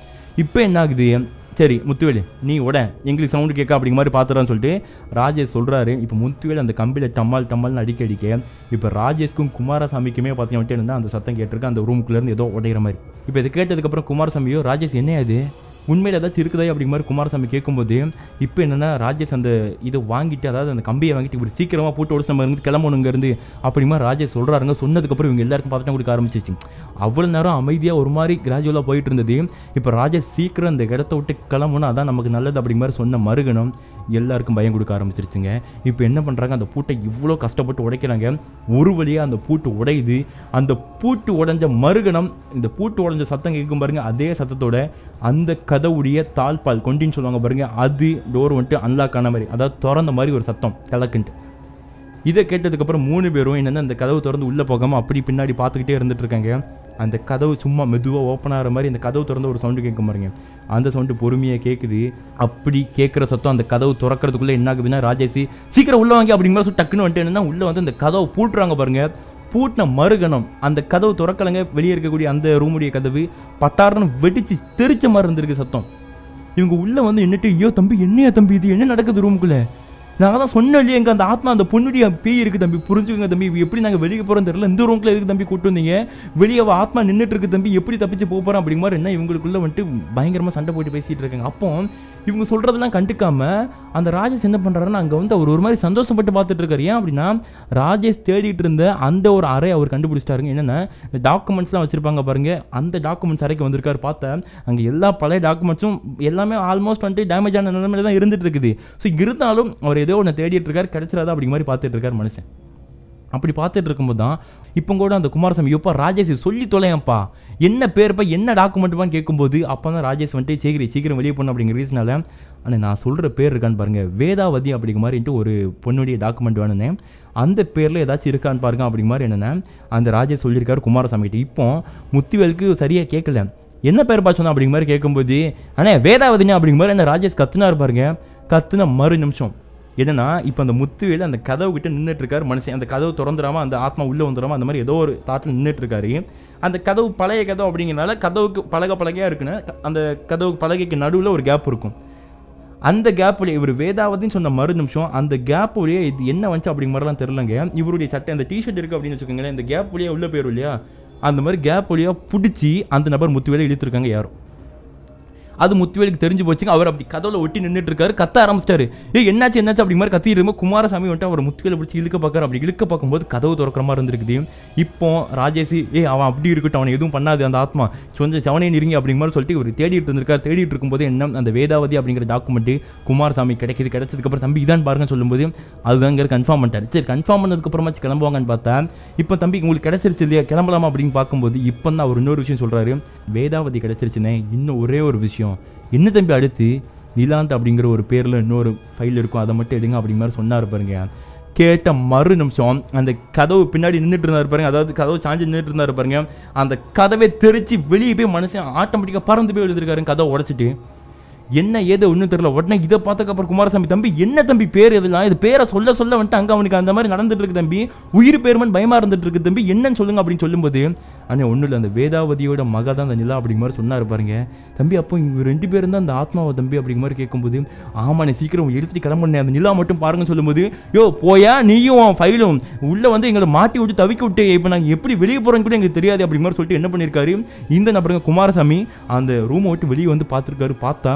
இப்போ என்ன ஆகுது, சரி முத்துவேல் நீ உட எங்களுக்கு சவுண்டு கேட்க அப்படிங்கிற மாதிரி பார்த்துறான்னு சொல்லிட்டு ராஜேஷ் சொல்கிறாரு. இப்போ முத்துவேல் அந்த கம்பியில் டம்மால்னு அடிக்க இப்போ ராஜேஷ்க்கும் குமாரசாமிக்குமே பார்த்தீங்கன்னா அந்த சத்தம் கேட்டிருக்கு, அந்த ரூமுக்குள்ளேருந்து ஏதோ உடையிற மாதிரி. இப்போ இதை கேட்டதுக்கப்புறம் குமாரசாமியோ ராஜேஷ் என்ன அது உண்மையில் ஏதாச்சும் இருக்குதா அப்படிங்கிற மாதிரி குமாரசாமி கேட்கும்போது, இப்போ என்னென்னா ராஜேஷ் அந்த இதை வாங்கிட்டு, அதாவது அந்த கம்பியை வாங்கிட்டு இப்படி சீக்கிரமாக போட்டு உடச்சு நம்ம இருந்து கிளம்பணுங்கிறது அப்படிமா ராஜேஷ் சொல்கிறாருங்க. சொன்னதுக்கப்புறம் இவங்க எல்லாருக்கும் பார்த்துட்டு கொடுக்க ஆரம்பிச்சிச்சு. அவ்வளோ நேரம் அமைதியாக ஒரு மாதிரி கிராஜுவலாக போயிட்டு இருந்தது. இப்போ ராஜேஷ் சீக்கிரம் அந்த இடத்த விட்டு கிளம்பணும், அதான் நமக்கு நல்லது அப்படிங்கிற மாதிரி சொன்ன மறுகணம் எல்லாருக்கும் பயம் கொடுக்க ஆரம்பிச்சிருச்சுங்க. இப்போ என்ன பண்ணுறாங்க, அந்த பூட்டை இவ்வளோ கஷ்டப்பட்டு உடைக்கிறாங்க, ஒரு வழியாக அந்த பூட்டு உடையுது. அந்த பூட்டு உடைஞ்ச மறுகணம் இந்த பூட்டு உடைஞ்ச சத்தம் கேட்கும் பாருங்க, அதே சத்தத்தோட அந்த கதவுடைய தாழ்பால் கொண்டின்னு சொல்லுவாங்க பாருங்க, அது டோர் வந்துட்டு அன்லாக் ஆன மாதிரி, அதாவது திறந்த மாதிரி ஒரு சத்தம் கலக்குன்ட்டு. இதை கேட்டதுக்கப்புறம் 3 பேரும் என்னென்னா அந்த கதவு திறந்து உள்ளே போகாமல் அப்படி பின்னாடி பார்த்துக்கிட்டே இருந்துட்டு இருக்காங்க. அந்த கதவு சும்மா மெதுவாக ஓப்பன் ஆகிற மாதிரி அந்த கதவு திறந்து ஒரு சவுண்டு கேட்க பாருங்க, அந்த சவுண்டு பொறுமையாக கேட்குது. அப்படி கேட்குற சத்தம் அந்த கதவு திறக்கிறதுக்குள்ளே என்ன ஆகுதுன்னா, ராஜேஷ் சீக்கிரம் உள்ளே வாங்கி அப்படிங்கிற மாதிரி டக்குன்னு வந்துட்டு என்னன்னா உள்ளே வந்து அந்த கதவை பூட்டுறாங்க பாருங்க. பூட்டின மறுகணம் அந்த கதவு திறக்கலங்க, வெளியே இருக்கக்கூடிய அந்த ரூமுடைய கதவு பட்டாருன்னு வெடிச்சு தெரிச்ச மாதிரி இருந்திருக்கு சத்தம். இவங்க உள்ளே வந்து நின்றுட்டு, ஐயோ தம்பி என்னையா தம்பி இது என்ன நடக்குது ரூமுக்குள்ளே, நாங்கள் தான் சொன்னோம் இல்லையா எங்கள் அந்த ஆத்மா அந்த பொண்ணுடைய பேய் இருக்குது தம்பி, புரிஞ்சுக்கோங்க தம்பி, எப்படி நாங்கள் வெளியே போகிறோம் தெரியல, இந்த ரூமுக்குள்ள எதுக்கு தம்பி கூட்டு வந்தீங்க, வெளியே ஆத்மா நின்றுட்டு இருக்கு தம்பி, எப்படி தப்பிச்சு போகிறோம் அப்படிங்கிற மாதிரி என்ன இவங்களுக்குள்ள வந்துட்டு பயங்கரமாக சண்டை போட்டு பேசிகிட்டு இருக்காங்க. அப்போ இவங்க சொல்கிறதெல்லாம் கண்டுக்காம அந்த ராஜேஷ் என்ன பண்ணுறாருன்னா, அங்கே வந்து அவர் ஒரு மாதிரி சந்தோஷப்பட்டு பார்த்துட்டு இருக்காரு. ஏன் அப்படின்னா ராஜேஷ் தேடிட்டு இருந்த அந்த ஒரு அறை அவர் கண்டுபிடிச்சிட்டாருங்க. என்னென்னா இந்த டாக்குமெண்ட்ஸ்லாம் வச்சுருப்பாங்க பாருங்க, அந்த டாக்குமெண்ட்ஸ் அறைக்கு வந்திருக்காரு. பார்த்தா அங்கே எல்லா பழைய டாக்குமெண்ட்ஸும் எல்லாமே ஆல்மோஸ்ட் வந்துட்டு டேமேஜ் ஆன நிலைமையில தான் இருந்துட்டு இருக்குது. ஸோ இருந்தாலும் அவர் ஏதோ ஒன்று தேடிட்டு இருக்காரு, கிடைச்சிடாதா அப்படிங்கிற மாதிரி பார்த்துட்டு இருக்காரு மனுஷன். அப்படி பார்த்துட்டு இருக்கும்போது தான் இப்போ கூட அந்த குமாரசாமி எப்போ ராஜேஷ் சொல்லி தொலையப்பா என்ன பேர்ப்பா என்ன டாக்குமெண்ட்பான்னு கேட்கும்போது, அப்போ தான் ராஜேஷ் வந்துட்டு சீக்கிரம் வெளியே போகணும் அப்படிங்கிற ரீசனால, ஆனால் நான் சொல்கிற பேர் இருக்கான்னு பாருங்கள், வேதாவதி அப்படிங்கிற மாதிரின்ட்டு ஒரு பொண்ணுடைய டாக்குமெண்ட் வேணுன்னு, அந்த பேரில் ஏதாச்சும் இருக்கான்னு பாருங்க அப்படிங்கிற மாதிரி என்னென்ன அந்த ராஜேஷ் சொல்லியிருக்காரு குமாரசாமிகிட்ட. இப்போ முத்துவேலுக்கு சரியாக கேட்கல, என்ன பேர் பார்த்தோன்னா அப்படிங்கிற மாதிரி கேட்கும்போது, ஆனால் வேதாவதினே அப்படிங்கிற மாதிரி என்ன ராஜேஷ் கத்துனாரு பாருங்க. கத்துன மறு நிமிஷம் என்னன்னா, இப்போ அந்த முத்துவேல் அந்த கதவு கிட்ட நின்றுட்டு இருக்காரு மனுஷன், அந்த கதவு திறந்துடாமல் அந்த ஆத்மா உள்ளே வந்துடாமல் அந்த மாதிரி ஏதோ ஒரு தாட்டில் நின்றுட்டு இருக்காரு. அந்த கதவு பழைய கதவு அப்படிங்கிறனால கதவுக்கு பலகையாக இருக்குன்னு, அந்த கதவு பலகைக்கு நடுவில் ஒரு கேப் இருக்கும். அந்த கேப்புடைய இவர் வேதாவதின்னு சொன்ன மறு நிமிஷம் அந்த கேப் வழியா இது என்ன வந்துச்சு அப்படிங்கிற மாதிரிலாம் தெரிலங்க. இவருடைய சட்டை அந்த டிஷர்ட் இருக்குது அப்படின்னு வச்சுக்கோங்களேன், இந்த கேப் வழியாக உள்ளே போயிடும் இல்லையா, அந்த மாதிரி கேப் வழியாக பிடிச்சி அந்த நபர் முத்துவேலை இழுத்துருக்காங்க யாரும். அது முத்துவேலுக்கு தெரிஞ்சு போச்சுங்க. அவர் அப்படி கதவுல ஒட்டி நின்றுட்டு இருக்காரு, கத்த ஆரம்பிச்சிட்டாரு. என்னாச்சு அப்படி மாதிரி கத்திட்டு இருக்கும்போது குமாரசாமி வந்துட்டு அவர் முத்துவேலை பிடிச்சி இழுக்க பார்க்காரு. அப்படி இழுக்க பார்க்கும்போது கதவு திறக்கிற மாதிரி இருந்திருக்குது. இப்போ ராஜேஷ் அவன் அப்படி இருக்கட்டும், அவனை எதுவும் பண்ணாது அந்த ஆத்மா, கொஞ்சம் செவனே நெருங்கி அப்படிங்கிற மாதிரி சொல்லிட்டு இவர் தேடிட்டு இருந்திருக்காரு. தேடிட்டு இருக்கும்போது என்ன அந்த வேதாவதி அப்படிங்கிற டாக்குமெண்ட் குமாரசாமி கிடைச்சதுக்கப்புறம் தம்பி இதான் பாருங்க சொல்லும்போது அதுதான் கன்ஃபார்ம் பண்ணிட்டாரு. சரி கன்ஃபார்ம் பண்ணதுக்கப்புறமாச்சு கிளம்புவாங்கன்னு பார்த்தா, இப்போ தம்பி உங்களுக்கு கிடைச்சிருச்சு இல்லையா கிளம்பலாமா அப்படின்னு பார்க்கும்போது இப்போ தான் அவர் இன்னொரு விஷயம் சொல்கிறாரு, வேதாவதி கிடைச்சிருச்சுன்னே இன்னும் ஒரே ஒரு விஷயம் என்ன தம்பி, அடுத்து நிலாந்த் அப்படிங்கிற ஒரு பேரில் இன்னொரு ஃபைல் இருக்கும், அதை மட்டும் எடுங்க அப்படிங்கிற மாதிரி சொன்னார் பாருங்க. கேட்ட மறு நிமிஷம் அந்த கதவு பின்னாடி நின்றுட்டு இருந்தார் பாருங்க, அதாவது கதவு சாஞ்சி நின்றுட்டு இருந்தார் பாருங்க, அந்த கதவை தெரிச்சு வெளியே போய் மனுஷன் ஆட்டோமேட்டிக்காக பறந்து போய் எழுதிருக்காரு கதவை உடைச்சிட்டு. என்ன ஏதோ ஒன்றும் தெரியல. உடனே இதை பார்த்ததுக்கப்புறம் குமாரசாமி தம்பி என்ன தம்பி பேர் எதுலாம், இது பேரை சொல்ல வந்துட்டு அங்கே அவனுக்கு அந்த மாதிரி நடந்துட்டு இருக்கு தம்பி, உயிர் பேருமன் பயமாக இருந்துட்டு இருக்கு தம்பி, என்னன்னு சொல்லுங்க அப்படின்னு சொல்லும்போது, ஆனால் ஒன்றும் இல்லை அந்த வேதாவதியோட மக தான் அந்த நிலா அப்படிங்கிற மாதிரி சொன்னார் பாருங்க. தம்பி அப்போ இவங்க 2 பேரும் தான் அந்த ஆத்மாவை தம்பி அப்படிங்கிற மாதிரி கேட்கும்போது, ஆமா நீ சீக்கிரம் எடுத்துட்டு கிளம்புனேன் அந்த நிலா மட்டும் பாருங்கன்னு சொல்லும்போது, யோ போயா நீயும் ஃபைலும் உள்ளே வந்து எங்களை மாட்டி விட்டு தவிக்க விட்டு இப்போ நாங்கள் எப்படி வெளியே போகிறோன்னு கூட எங்களுக்கு தெரியாது அப்படிங்கிற மாதிரி சொல்லிட்டு என்ன பண்ணியிருக்காரு இந்த நபருங்க குமாரசாமி அந்த ரூமை விட்டு வெளியே வந்து பார்த்துருக்காரு. பார்த்தா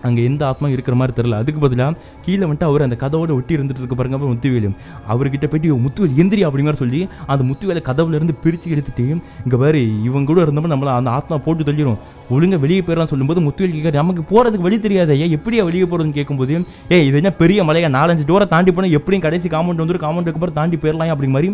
அங்கே எந்த ஆத்மா இருக்கிற மாதிரி தெரில. அதுக்கு பதிலாக கீழே வந்துட்டு அவர் அந்த கதவோட ஒட்டி இருந்துட்டு இருக்க பாருங்க. அப்புறம் முத்துவேலும் அவர்கிட்ட போயிட்டு முத்துவேல் எந்திரி அப்படிங்கிற சொல்லி அந்த முத்துவேலை கதவுல இருந்து பிரித்து எடுத்துட்டு, இங்கே வேறு இவங்க கூட இருந்தப்போ நம்மளை அந்த ஆத்மா போட்டு தள்ளிடும், ஒழுங்காக வெளியே போயிடலாம் சொல்லும்போது முத்துவேல் கேட்குறாரு, நமக்கு போகிறதுக்கு வழி தெரியாது ஐயா, எப்படியா வெளியே போகிறதுன்னு கேட்கும்போது, இது என்ன பெரிய மலையா, 4-5 டோரை தாண்டி போனால் எப்படியும் கடைசி காம்பவுண்ட் வந்துடும், காம்பவுண்டுக்கு அப்புறம் தாண்டி போயிடலாம் அப்படிங்க மாதிரி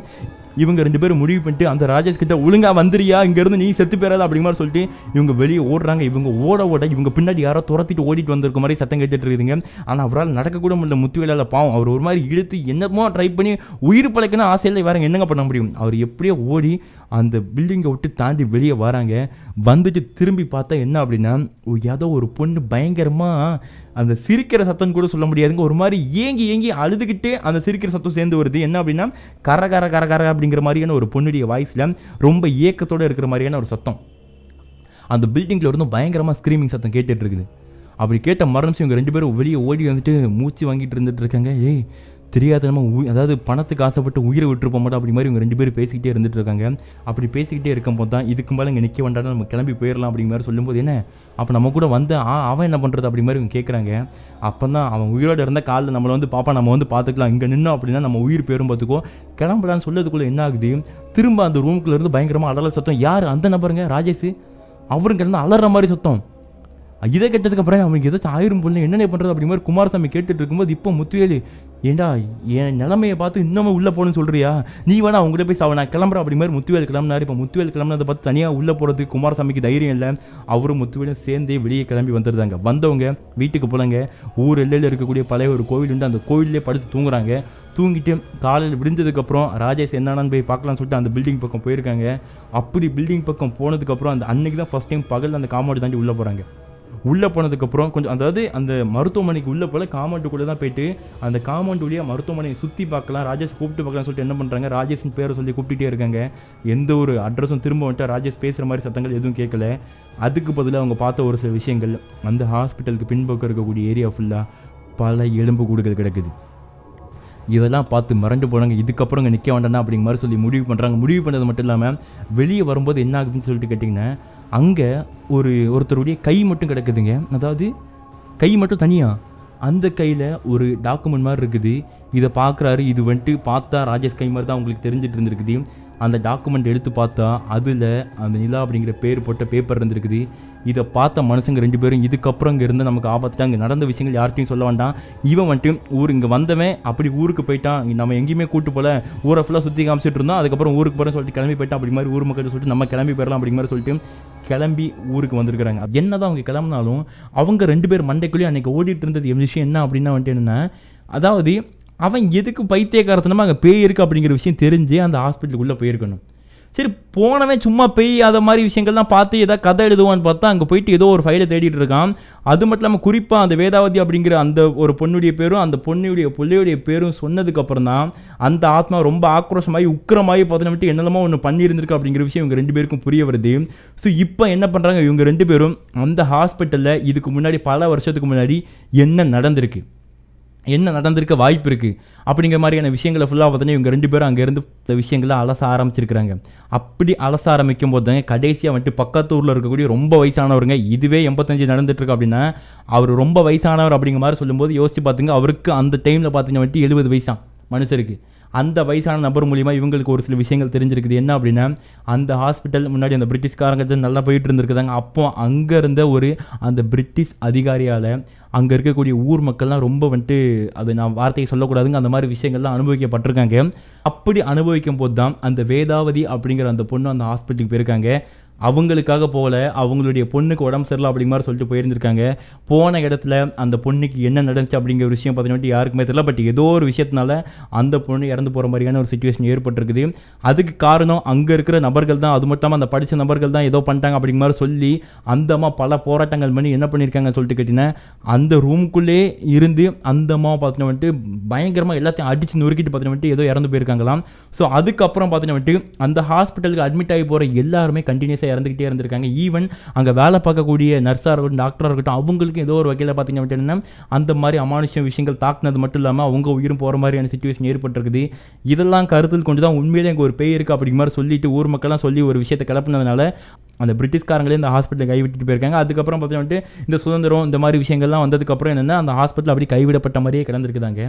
இவங்க 2 பேரும் முடிவு பண்ணிட்டு அந்த ராஜேஷ் கிட்ட ஒழுங்கா வந்துறியா, இங்கேருந்து நீ செத்து போயிடாத அப்படிங்க மாதிரி சொல்லிட்டு இவங்க வெளியே ஓடுறாங்க. இவங்க ஓட இவங்க பின்னாடி யாரோ துரத்திட்டு ஓடிட்டு வந்திருக்க மாதிரி சத்தம் கேட்டுட்டு இருக்குதுங்க. ஆனால் அவரால் நடக்கக்கூட முடியல. முத்துவேலால் பாவம், அவர் ஒரு மாதிரி இழுத்து என்னமோ ட்ரை பண்ணி உயிர் பழக்கணும் ஆசையில் வேற என்னங்க பண்ண முடியும். அவர் எப்படியோ ஓடி அந்த பில்டிங்கை விட்டு தாண்டி வெளியே வராங்க. வந்துட்டு திரும்பி பார்த்தா என்ன அப்படின்னா, ஏதோ ஒரு பொண்ணு பயங்கரமாக அந்த சிரிக்கிற சத்தம் கூட சொல்ல முடியாதுங்க, ஒரு மாதிரி ஏங்கி அழுதுகிட்டே அந்த சிரிக்கிற சத்தம் சேர்ந்து வருது. என்ன அப்படின்னா, கர அப்படிங்கிற மாதிரியான ஒரு பொண்ணுடைய வாய்ஸில் ரொம்ப ஏக்கத்தோடு இருக்கிற மாதிரியான ஒரு சத்தம் அந்த பில்டிங்கில் இருந்தும் பயங்கரமாக ஸ்க்ரீமிங் சத்தம் கேட்டுட்டு இருக்குது. அப்படி கேட்ட மரணம் இவங்க 2 பேரும் வெளியே ஓடி வந்துட்டு மூச்சு வாங்கிட்டு இருந்துட்டு இருக்காங்க. தெரியாத நம்ம அதாவது பணத்துக்கு ஆசைப்பட்டு உயிரை விட்டுருப்ப மாட்டோம் அப்படி மாதிரி இவங்க 2 பேரும் பேசிக்கிட்டே இருந்துட்டு இருக்காங்க. அப்படி பேசிக்கிட்டே இருக்கும்போது தான் இதுக்கு மேலே இங்கே நிற்க வேண்டாம், நம்ம கிளம்பி போயிடலாம் அப்படிங்கிற மாதிரி சொல்லும்போது, என்ன அப்போ நம்ம கூட வந்து அவன் என்ன பண்ணுறது அப்படி மாதிரி இவங்க கேட்குறாங்க. அப்போ தான் அவன் உயிரோடு இருந்தால் காலில் நம்மளை வந்து பாப்பா நம்ம வந்து பார்த்துக்கலாம், இங்கே நின்னோம் அப்படின்னா நம்ம உயிர் பேரும் பார்த்துக்கோ, கிளம்பலான்னு சொல்லதுக்குள்ளே என்ன ஆகுது, திரும்ப அந்த ரூமுக்குள்ளே இருந்து பயங்கரமாக அலற சத்தம். யார் அந்த நபருங்க, ராஜேஷ். அவருங்க இருந்து அலற மாதிரி சத்தம். இதை கேட்டதுக்கு அப்புறம் அவனுக்கு ஏதாச்சும் ஆயிரும் போல, என்னென்ன பண்ணுறது அப்படி மாதிரி குமாரசாமி கேட்டுட்டு இருக்கும்போது, இப்போ முத்துவேலு, ஏண்டா என் நிலைமையை பார்த்து இன்னமும் உள்ளே போகணும்னு சொல்கிறியா, நீ வேணா அவங்ககிட்ட போய் நான் கிளம்புறேன் அப்படி மாதிரி முத்துவேல் கிளம்பினார். இப்போ முத்துவேல் கிளம்புனதை பார்த்து தனியாக உள்ளே போகிறதுக்கு குமாரசாமிக்கு தைரியம் இல்லை. அவரும் முத்துவேலும் சேர்ந்தே வெளியே கிளம்பி வந்துடுறாங்க. வந்தவங்க வீட்டுக்கு போலங்க, ஊர் எல்லையில் இருக்கக்கூடிய பழைய ஒரு கோவில் உண்டு, அந்த கோவிலே படுத்து தூங்குறாங்க. தூங்கிட்டு காலையில் விடிஞ்சதுக்கப்புறம் ராஜேஷ் என்னன்னு போய் பார்க்கலாம்னு சொல்லிட்டு அந்த பில்டிங் பக்கம் போயிருக்காங்க. அப்படி பில்டிங் பக்கம் போனதுக்கப்புறம் அந்த அன்னைக்கு தான் ஃபஸ்ட் டைம் பகல் அந்த காம்பவுண்ட் தாண்டி உள்ளே போகிறாங்க. உள்ளே போனதுக்கப்புறம் கொஞ்சம் அதாவது அந்த மருத்துவமனைக்கு உள்ளே போல் காம்பவுண்டுக்குள்ளே தான் போயிட்டு அந்த காம்பவுண்ட் வழியாக மருத்துவமனையை சுற்றி பார்க்கலாம், ராஜேஷ் கூப்பிட்டு பார்க்கலாம்னு சொல்லிட்டு என்ன பண்ணுறாங்க, ராஜேஷின் பேரை சொல்லி கூப்பிட்டுட்டே இருக்காங்க. எந்த ஒரு அட்ரஸும் திரும்ப வந்துட்டு ராஜேஷ் பேசுகிற மாதிரி சத்தங்கள் எதுவும் கேட்கல. அதுக்கு பதிலாக அவங்க பார்த்த ஒரு சில விஷயங்கள், அந்த ஹாஸ்பிட்டலுக்கு பின்பக்கம் இருக்கக்கூடிய ஏரியா ஃபுல்லாக பல எலும்பு கூடுகள் கிடக்குது. இதெல்லாம் பார்த்து மறந்து போனாங்க. இதுக்கப்புறம் இங்கே நிற்க வேண்டாம் அப்படிங்கிற மாதிரி சொல்லி முடிவு பண்ணுறாங்க. முடிவு பண்ணது மட்டும் இல்லாமல் வெளியே வரும்போது என்ன ஆகுதுன்னு சொல்லிட்டு கேட்டிங்கன்னா, அங்கே ஒருத்தருடைய கை மட்டும் கிடக்குதுங்க. அதாவது கை மட்டும் தனியாக, அந்த கையில் ஒரு டாக்குமெண்ட் மாதிரி இருக்குது. இதை பார்க்குறாரு. இது வந்துட்டு பார்த்தா ராஜேஷ் கை மாதிரி தான் உங்களுக்கு தெரிஞ்சிட்டு இருந்திருக்குது. அந்த டாக்குமெண்ட் எடுத்து பார்த்தா அதில் அந்த நிலா அப்படிங்கிற பேர் போட்ட பேப்பர் இருந்திருக்குது. இதை பார்த்த மனுஷங்க 2 பேரும் இதுக்கப்புறம் இங்கே இருந்து நமக்கு ஆபத்துட்டா, இங்கே நடந்த விஷயங்கள் யார்ட்டையும் சொல்ல வேண்டாம், இவன் வந்துட்டு இங்கே வந்தவன் அப்படி ஊருக்கு போயிட்டான், நம்ம எங்கேயுமே கூட்டு போல, ஊரை ஃபுல்லாக சுற்றி காமிச்சிட்டு இருந்தோம், அதுக்கப்புறம் ஊருக்கு போகிறேன்னு சொல்லிட்டு கிளம்பி போயிட்டான் அப்படி மாதிரி ஊர் மக்கள் சொல்லிட்டு நம்ம கிளம்பி போயிடலாம் அப்படிங்கிற மாதிரி சொல்லிட்டு கிளம்பி ஊருக்கு வந்திருக்கிறாங்க. என்னதான் அவங்க கிளம்பினாலும் அவங்க 2 பேர் மண்டைக்குள்ளேயே அன்றைக்கி ஓடிட்டு இருந்தது விஷயம் என்ன அப்படின்னா வந்துட்டு என்னென்னா, அதாவது அவன் எதுக்கு பைத்தியக்காரத்தனமாக அங்கே பேய் இருக்குது அப்படிங்கிற விஷயம் தெரிஞ்சு அந்த ஹாஸ்பிட்டலுக்குள்ளே போயிருக்கணும். சரி, போனவன் சும்மா பேய் அதை மாதிரி விஷயங்கள்லாம் பார்த்து ஏதாவது கதை எழுதுவான்னு பார்த்தா அங்கே போயிட்டு ஏதோ ஒரு ஃபைலை தேடிட்டு இருக்கான். அது மட்டும் இல்லாமல் குறிப்பாக அந்த வேதாவதி அப்படிங்கிற அந்த ஒரு பொண்ணுடைய பேரும் அந்த பிள்ளையுடைய பேரும் சொன்னதுக்கப்புறம் தான் அந்த ஆத்மா ரொம்ப ஆக்ரோஷமாகி உக்கிரமாகி பார்த்தோன்னா என்னெல்லாமோ ஒன்று பண்ணியிருந்திருக்கு அப்படிங்கிற விஷயம் இவங்க 2 பேருக்கும் புரிய வருது. ஸோ இப்போ என்ன பண்ணுறாங்க, இவங்க 2 பேரும் அந்த ஹாஸ்பிட்டலில் இதுக்கு முன்னாடி பல வருஷத்துக்கு முன்னாடி என்ன நடந்திருக்க வாய்ப்பு இருக்குது அப்படிங்கிற மாதிரியான விஷயங்களை ஃபுல்லாக பார்த்தோன்னா இவங்க 2 பேரும் அங்கேருந்து விஷயங்களை அலச ஆரம்பிச்சிருக்கிறாங்க. அப்படி அலச ஆரம்பிக்கும் போது தாங்க கடைசியாக வந்துட்டு பக்கத்து ஊரில் இருக்கக்கூடிய ரொம்ப வயசானவருங்க, இதுவே 85 நடந்துட்டுருக்கு அப்படின்னா அவர் ரொம்ப வயசானவர் அப்படிங்கிற மாதிரி சொல்லும்போது யோசிச்சு பார்த்துங்க, அவருக்கு அந்த டைமில் பார்த்தீங்கன்னா வந்துட்டு 70 வயசான் மனுஷருக்கு. அந்த வயசான நபர் மூலிமா இவங்களுக்கு ஒரு சில விஷயங்கள் தெரிஞ்சிருக்குது. என்ன அப்படின்னா, அந்த ஹாஸ்பிட்டல் முன்னாடி அந்த பிரிட்டிஷ்காரங்க நல்லா போயிட்டு இருந்திருக்குதாங்க. அப்போ அங்கே இருந்த அந்த பிரிட்டிஷ் அதிகாரியால் அங்கே இருக்கக்கூடிய ஊர் மக்கள்லாம் ரொம்ப வந்துட்டு, அது நான் வார்த்தையை சொல்லக்கூடாதுங்க, அந்த மாதிரி விஷயங்கள்லாம் அனுபவிக்கப்பட்டிருக்காங்க. அப்படி அனுபவிக்கும் போது தான் அந்த வேதாவதி அப்படிங்கிற அந்த பொண்ணு அந்த ஹாஸ்பிட்டலுக்கு போயிருக்காங்க. அவங்களுக்காக போகல, அவங்களுடைய பொண்ணுக்கு உடம்பு சரியில்லை அப்படிங்கிற மாதிரி சொல்லிட்டு போயிருந்திருக்காங்க. போன இடத்துல அந்த பொண்ணுக்கு என்ன நடந்துச்சு அப்படிங்கிற ஒரு விஷயம் பார்த்தீங்கன்னா யாருக்குமே தெரியல. பட் ஏதோ ஒரு விஷயத்தினால அந்த பொண்ணு இறந்து போகிற மாதிரியான ஒரு சிச்சுவேஷன் ஏற்பட்டிருக்குது. அதுக்கு காரணம் அங்கே இருக்கிற நபர்கள் தான். அது மட்டும் அந்த படித்த நபர்கள் தான் ஏதோ பண்ணிட்டாங்க அப்படிங்கிற மாதிரி சொல்லி அந்த அம்மா பல போராட்டங்கள் பண்ணி என்ன பண்ணியிருக்காங்கன்னு சொல்லிட்டு கேட்டிங்கன்னா, அந்த ரூமுக்குள்ளே இருந்து அந்த அம்மா பார்த்தீங்கன்னா வந்துட்டு பயங்கரமாக எல்லாத்தையும் அடித்து நொறுக்கிட்டு பார்த்தீங்கன்னா ஏதோ இறந்து போயிருக்காங்களாம். ஸோ அதுக்கப்புறம் பார்த்தீங்கன்னா வந்துட்டு அந்த ஹாஸ்பிட்டலுக்கு அட்மிட் ஆகி போகிற எல்லாருமே கண்டினியூஸாக இறந்துக்கிட்டே இருந்திருக்காங்க. ஈவன் அங்கே வேலை பார்க்கக்கூடிய நர்ஸாக இருக்கட்டும், டாக்டராக இருக்கட்டும், அவங்களுக்கும் ஏதோ ஒரு வகையில் பார்த்தீங்கன்னா அந்த மாதிரி அமானுஷ்ய விஷயங்கள் தாக்குனது மட்டும் இல்லாமல் அவங்க உயிரும் போகிற மாதிரியான சிச்சுவேஷன் ஏற்பட்டிருக்குது. இதெல்லாம் கருத்தில் கொண்டு தான் உண்மையிலே அங்கே ஒரு பேய் இருக்குது அப்படிங்கிற மாதிரி சொல்லிட்டு ஊர் மக்கள்லாம் சொல்லி ஒரு விஷயத்தை கிளப்பினதுனால அந்த பிரிட்டிஷ்காரங்களே இந்த ஹாஸ்பிட்டலை கைவிட்டுட்டு போயிருக்காங்க. அதுக்கப்புறம் பார்த்தீங்கன்னா இந்த சுதந்திரம் இந்த மாதிரி விஷயங்கள்லாம் வந்ததுக்கப்புறம் என்னென்னா அந்த ஹாஸ்பிட்டல் அப்படி கைவிடப்பட்ட மாதிரியே கிடந்திருக்குதாங்க.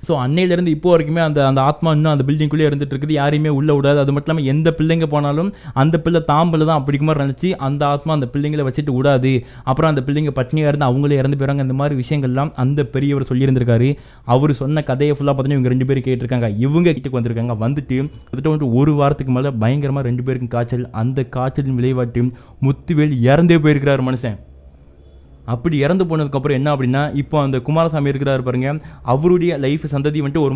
ஸோ அன்னையிலேருந்து இப்போ வரைக்குமே அந்த ஆத்மா இன்னும் அந்த பில்டிங்குள்ளே இருந்துட்டு இருக்குது, யாரையுமே உள்ள விடாது. அது மட்டும் இல்லாமல் எந்த பிள்ளைங்க போனாலும் அந்த பிள்ளை தாம்பில் தான் அப்படிக்கு மாதிரி நினச்சி அந்த ஆத்மா அந்த பிள்ளைங்களை வச்சுட்டு விடாது. அப்புறம் அந்த பிள்ளைங்க பட்னியாக இருந்து அவங்களே இறந்து போயிறாங்க. இந்த மாதிரி விஷயங்கள்லாம் அந்த பெரியவர் சொல்லியிருந்திருக்காரு. அவர் சொன்ன கதையை ஃபுல்லாக பார்த்தீங்கன்னா இவங்க 2 பேரும் கேட்டிருக்காங்க. இவங்க கிட்டக்கு வந்திருக்காங்க. வந்துட்டு ஒரு வாரத்துக்கு மேலே பயங்கரமாக 2 பேருக்கும் காய்ச்சல். அந்த காய்ச்சலின் விளைவாட்டு முத்துவேல் இறந்தே போயிருக்கிறார் மனுஷன். அப்படி இறந்து போனதுக்கப்புறம் என்ன அப்படின்னா, இப்போ அந்த குமாரசாமி இருக்கிறாரு பாருங்க, அவருடைய லைஃப் சந்ததி வந்துட்டு ஒரு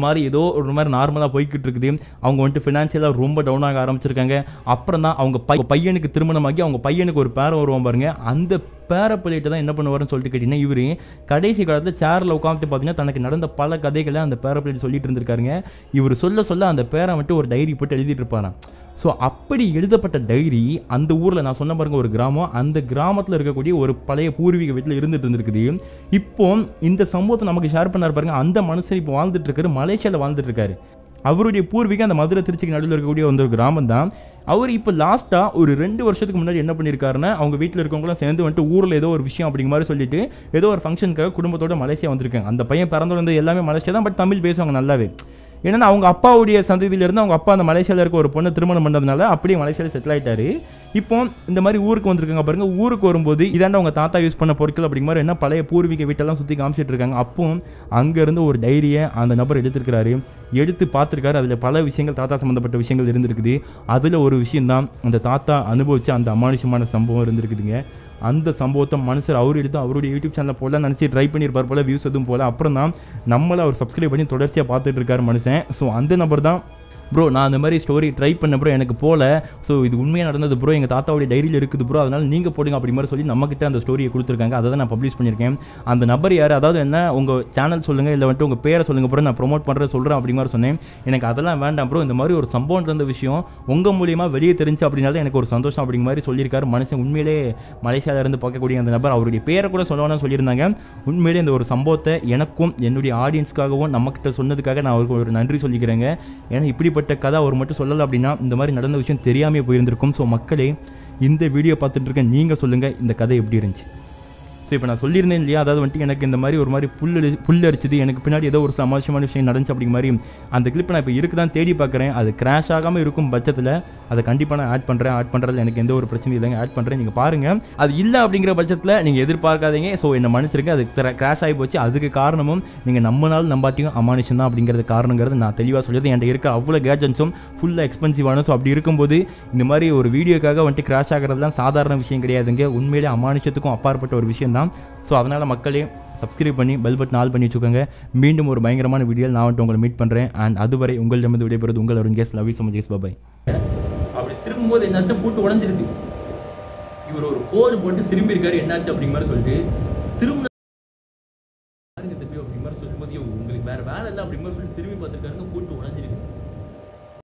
மாதிரி நார்மலாக போய்கிட்டு இருக்குது. அவங்க வந்துட்டு ஃபினான்ஷியலாக ரொம்ப டவுன் ஆக ஆரம்பிச்சிருக்காங்க. அப்புறம் தான் அவங்க பையனுக்கு திருமணமாகி அவங்க பையனுக்கு ஒரு பேரை வருவான் பாருங்க. அந்த பேரை பிள்ளைகிட்ட தான் என்ன பண்ணுவாருன்னு சொல்லிட்டு கேட்டிங்கன்னா, இவர் கடைசி காலத்தில் சேரில் உட்காந்துட்டு பார்த்தீங்கன்னா தனக்கு நடந்த பல கதைகளை அந்த பேரை பிள்ளைகிட்ட சொல்லிட்டு இருந்திருக்காருங்க. இவர் சொல்ல அந்த பேரை வந்துட்டு ஒரு டைரி போட்டு எழுதிட்டு இருப்பாராம். ஸோ அப்படி எழுதப்பட்ட டைரி அந்த ஊரில் நான் சொன்ன பாருங்க ஒரு கிராமம், அந்த கிராமத்தில் இருக்கக்கூடிய ஒரு பழைய பூர்வீக வீட்டில் இருந்துட்டு இருந்திருக்குது. இப்போ இந்த சம்பவத்தை நமக்கு ஷேர் பண்ணார் பாருங்க. அந்த மனுஷன் இப்போ வாழ்ந்துட்டு இருக்காரு, மலேசியாவில் வாழ்ந்துட்டு இருக்காரு. அவருடைய பூர்வீகம் அந்த மதுரை திருச்சிக்கு நடுவில் இருக்கக்கூடிய ஒரு கிராமம் தான். அவர் இப்போ லாஸ்ட்டாக ஒரு 2 வருஷத்துக்கு முன்னாடி என்ன பண்ணியிருக்காருன்னா, அவங்க வீட்டில் இருக்கவங்களாம் சேர்ந்து வந்துட்டு ஊரில் ஏதோ ஒரு விஷயம் அப்படிங்கிற மாதிரி சொல்லிட்டு ஏதோ ஒரு ஃபங்க்ஷனுக்காக குடும்பத்தோட மலேசியா வந்திருக்காங்க. அந்த பையன் பிறந்து வந்தது எல்லாமே மலேசியா தான், பட் தமிழ் பேசுவாங்க நல்லாவே. ஏன்னா அவங்க அப்பாவுடைய சந்ததியிலேருந்து அவங்க அப்பா அந்த மலேசியாவில் இருக்க ஒரு பொண்ணை திருமணம் பண்ணதுனால அப்படியே மலேசியாவில் செட்டில் ஆகிட்டாரு. இப்போ இந்த மாதிரி ஊருக்கு வந்திருக்காங்க பாருங்க. ஊருக்கு வரும்போது இதாண்ட அவங்க தாத்தா யூஸ் பண்ண பொருட்கள் அப்படிங்கிற மாதிரி என்ன பழைய பூர்வீக வீட்டெல்லாம் சுற்றி காமிச்சிட்டு இருக்காங்க. அப்போ அங்கேருந்து ஒரு டைரியை அந்த நபர் எடுத்துருக்கிறாரு, எடுத்து பார்த்துருக்காரு. அதில் பல விஷயங்கள் தாத்தா சம்மந்தப்பட்ட விஷயங்கள் இருந்திருக்குது. அதில் ஒரு விஷயந்தான் அந்த தாத்தா அனுபவித்த அந்த அமானுஷமான சம்பவம் இருந்திருக்குதுங்க. அந்த சம்பவத்தை மனுஷர் அவர் எடுத்து அவருடைய யூடியூப் சேனலில் போல நினச்சி ட்ரை பண்ணியிருப்பார் போல், வியூஸ் எதுவும் போல். அப்புறம் தான் நம்மளை அவர் சப்ஸ்கிரைப் பண்ணி தொடர்ச்சியாக பார்த்துட்டு இருக்கார் மனுஷன். ஸோ அந்த நபர் தான் ப்ரோ நான் அந்த மாதிரி ஸ்டோரி ட்ரை பண்ண ப்ரோ எனக்கு போல, ஸோ இது உண்மையாக நடந்தது ப்ரோ, எங்கள் தாத்தாவுடைய டைரியில் இருக்குது ப்ரோ, அதனால் நீங்கள் போடுங்க அப்படி மாதிரி சொல்லி நம்மக்கிட்ட அந்த ஸ்டோரியை கொடுத்துருக்காங்க. அதை தான் நான் பப்ளிஷ் பண்ணியிருக்கேன். அந்த நபர் யார், அதாவது என்ன உங்கள் சேனல் சொல்லுங்கள், இல்லை வந்துட்டு உங்கள் பேரை சொல்லுங்கள் ப்ரோ, நான் ப்ரொமோட் பண்ணுறேன் சொல்கிறேன் அப்படி மாதிரி சொன்னேன். எனக்கு அதெல்லாம் வேண்டாம் ப்ரோ, இந்த மாதிரி ஒரு சம்பவம் இருந்த விஷயம் உங்கள் மூலியமாக வெளியே தெரிஞ்சு அப்படின்னால எனக்கு ஒரு சந்தோஷம் அப்படிங்கிற மாதிரி சொல்லியிருக்காரு மனுஷன். உண்மையிலே மலேசியாவில் இருந்து பார்க்கக்கூடிய அந்த நபர் அவருடைய பேரை கூட சொல்லணும்னு சொல்லியிருந்தாங்க. உண்மையிலே இந்த ஒரு சம்பவத்தை எனக்கும் என்னுடைய ஆடியன்ஸ்க்காகவும் நம்மக்கிட்ட சொன்னதுக்காக நான் அவருக்கு ஒரு நன்றி சொல்லிக்கிறேங்க. ஏன்னா இப்படிப்பட்ட கதை அவர் மட்டும் சொல்லலை அப்படின்னா இந்த மாதிரி நடந்த விஷயம் தெரியாமே போயிருந்திருக்கும். ஸோ மக்களே, இந்த வீடியோ பார்த்துட்டு இருக்கேன், நீங்கள் சொல்லுங்கள் இந்த கதை எப்படி இருந்துச்சு. ஸோ இப்போ நான் சொல்லியிருந்தேன் இல்லையா, அதாவது வந்துட்டு எனக்கு இந்த மாதிரி ஒரு மாதிரி புல் அரிச்சுது, எனக்கு பின்னாடி ஏதோ ஒரு சமாளியமான விஷயம் நடந்துச்சு அப்படிங்கிற மாதிரி அந்த கிளிப்பை நான் இப்போ இருக்குதான் தேடி பார்க்குறேன். அது கிராஷ் ஆகாமல் இருக்கும் பட்சத்தில் அதை கண்டிப்பாக நான் ஆட் பண்ணுறதுல எனக்கு எந்த ஒரு பிரச்சனையும் இல்லைங்க, ஆட் பண்ணுறேன், நீங்கள் பாருங்கள். அது இல்லை அப்படிங்கிற பட்சத்தில் நீங்கள் எதிர்பார்க்காதீங்க. ஸோ என்னை மன்னிச்சிருங்க, அது கிராஷ் ஆகி போச்சு. அதுக்கு காரணமும் நீங்கள் நம்மளால் நம்பாட்டியும் அமானுஷம் தான் அப்படிங்கிறது காரணங்கிறது நான் தெளிவாக சொல்லியது. என்கிட்ட இருக்க அவ்வளோ கேஜெட்ஸும் ஃபுல்லாக எக்ஸ்பென்சிவான. ஸோ அப்படி இருக்கும்போது இந்த மாதிரி ஒரு வீடியோக்காக வந்துட்டு கிராஷ் ஆகிறதுலாம் சாதாரண விஷயம் கிடையாதுங்க. உண்மையிலே அமானுஷத்துக்கும் அப்பாற்பட்ட ஒரு விஷயம் தான். ஸோ அதனால் மக்களே சப்ஸ்கிரைப் பண்ணி பெல் பட்டன் ஆல் பண்ணி வச்சுக்கோங்க. மீண்டும் ஒரு பயங்கரமான வீடியோவில் நான் வந்துட்டு உங்களை மீட் பண்ணுறேன். அண்ட் அதுவரை உங்களிடமிருந்து விடைபெறுவது உங்கள் Arun guys. Love you so much guys. Bye. அப்படி திரும்பும்போது என்னாச்சு, பூட்டு உடஞ்சிருது. இவர் ஒரு கோடு போட்டு திரும்பி இருக்காரு, என்னாச்சு அப்படிங்கிற மாதிரி சொல்லிட்டு திரும்ப பாருங்க திரும்பி அப்படிங்கிற மாதிரி சொல்லும்போது உங்களுக்கு வேறு வேலை இல்லை அப்படிங்கிற மாதிரி சொல்லி திரும்பி பார்த்துருக்காருங்க, பூட்டு உடஞ்சிருக்கு.